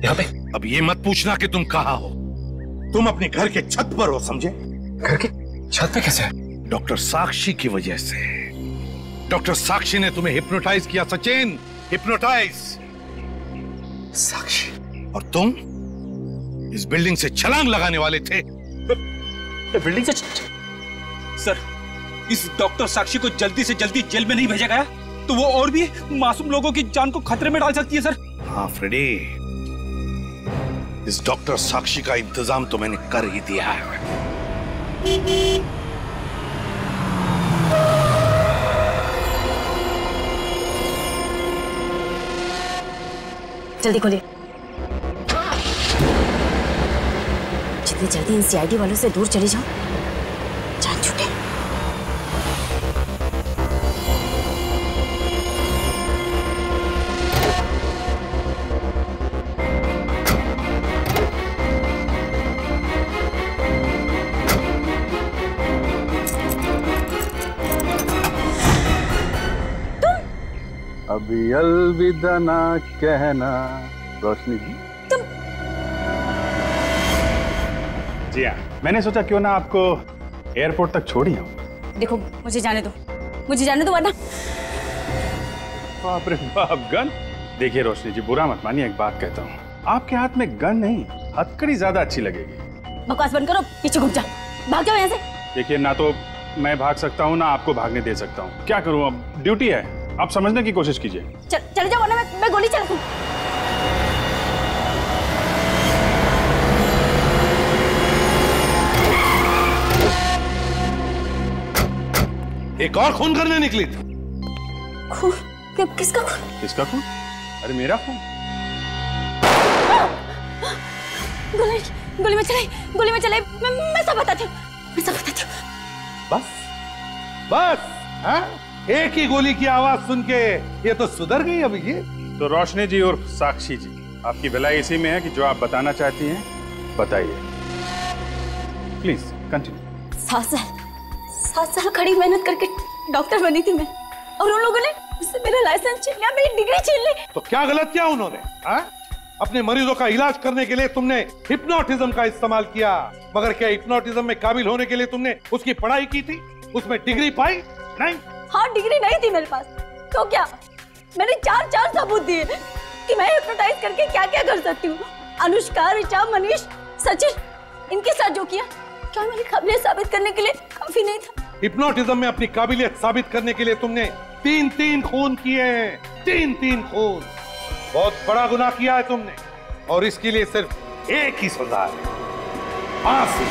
A: यहाँ पे?
H: अब ये मत पूछना कि तुम कहाँ हो। तुम अपने घर के छत पर हो, समझे?
A: घर के छत पे कैसे?
H: डॉक्टर साक्षी की वजह से। डॉक्टर साक्षी ने तुम्हें हिप्नोटाइज किया सचिन, हिप्नोटाइज।
A: साक्षी?
H: और तुम इस बिल्डिंग से छलांग लगाने वाले थे।
J: बिल्डिंग से? सर, इस डॉक्टर साक्षी को जल्दी से जल्दी जेल में नहीं भेजा गया तो वो और भी मासूम लोगों की जान को खतरे में डाल सकती है। सर,
H: हाँ फ्रेडी, इस डॉक्टर साक्षी का इंतजाम तो मैंने कर ही दिया है।
Q: जल्दी खोलिए। जितनी जल्दी इन सीआईडी वालों से दूर चली जाओ, जान छूटे।
A: अभी अलविदा ना कहना रोशनी जी। जी हाँ, मैंने सोचा क्यों ना आपको एयरपोर्ट तक छोड़ी हूँ।
Q: देखो, मुझे जाने दो, मुझे जाने दो वरना।
A: बाप रे बाप, गन? देखिए रोशनी जी, बुरा मत मानिए, एक बात कहता हूँ, आपके हाथ में गन नहीं, हथकड़ी ज्यादा अच्छी लगेगी।
Q: बकवास बंद करो, पीछे घुस जाओ, भाग जाओ यहाँ से।
A: देखिए, ना तो मैं भाग सकता हूँ ना आपको भागने दे सकता हूँ। क्या करूँ, अब ड्यूटी है, आप समझने की कोशिश कीजिए।
Q: चले जाओ वरना मैं गोली चला दूं।
H: एक और खून करने निकली थी।
Q: खून? किसका खून?
A: किसका खून? अरे मेरा खून।
Q: गोली में चलाई। मैं सब बताती हूँ, मैं सब बताती हूँ।
H: बस हाँ? एक ही गोली की आवाज सुन के ये तो सुधर गई। अब ये
A: तो रोशनी जी और साक्षी जी, आपकी भलाई इसी में है कि जो आप बताना चाहती हैं बताइए, प्लीज कंटिन्यू।
Q: 7 साल खड़ी मेहनत करके डॉक्टर बनी थी मैं, और उन लोगों ने मुझसे मेरा लाइसेंस छीन लिया, मेरी डिग्री छीन ली।
H: तो क्या गलत किया उन्होंने? अपने मरीजों का इलाज करने के लिए तुमने हिप्नोटिज्म का इस्तेमाल किया, मगर क्या हिप्नोटिज्म में काबिल होने के लिए तुमने उसकी पढ़ाई की थी, उसमें डिग्री पाई? नहीं।
Q: हाँ, डिग्री नहीं थी मेरे पास, तो क्या? मैंने 4 सबूत दिए कि मैं हिप्नोटाइज करके क्या क्या कर सकती हूँ। अनुष्का, ऋचा, मनीष, सचिन, इनके साथ जो किया, क्या मेरी काबिलियत साबित करने के लिए काफी नहीं था?
H: हिप्नोटिज्म में अपनी काबिलियत साबित करने के लिए तुमने 3 खून किए हैं। 3 खून। बहुत बड़ा गुनाह किया है तुमने, और इसके लिए सिर्फ एक ही सजा है, फांसी।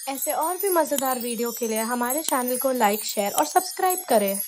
R: ऐसे और भी मजेदार वीडियो के लिए हमारे चैनल को लाइक, शेयर और सब्सक्राइब करें।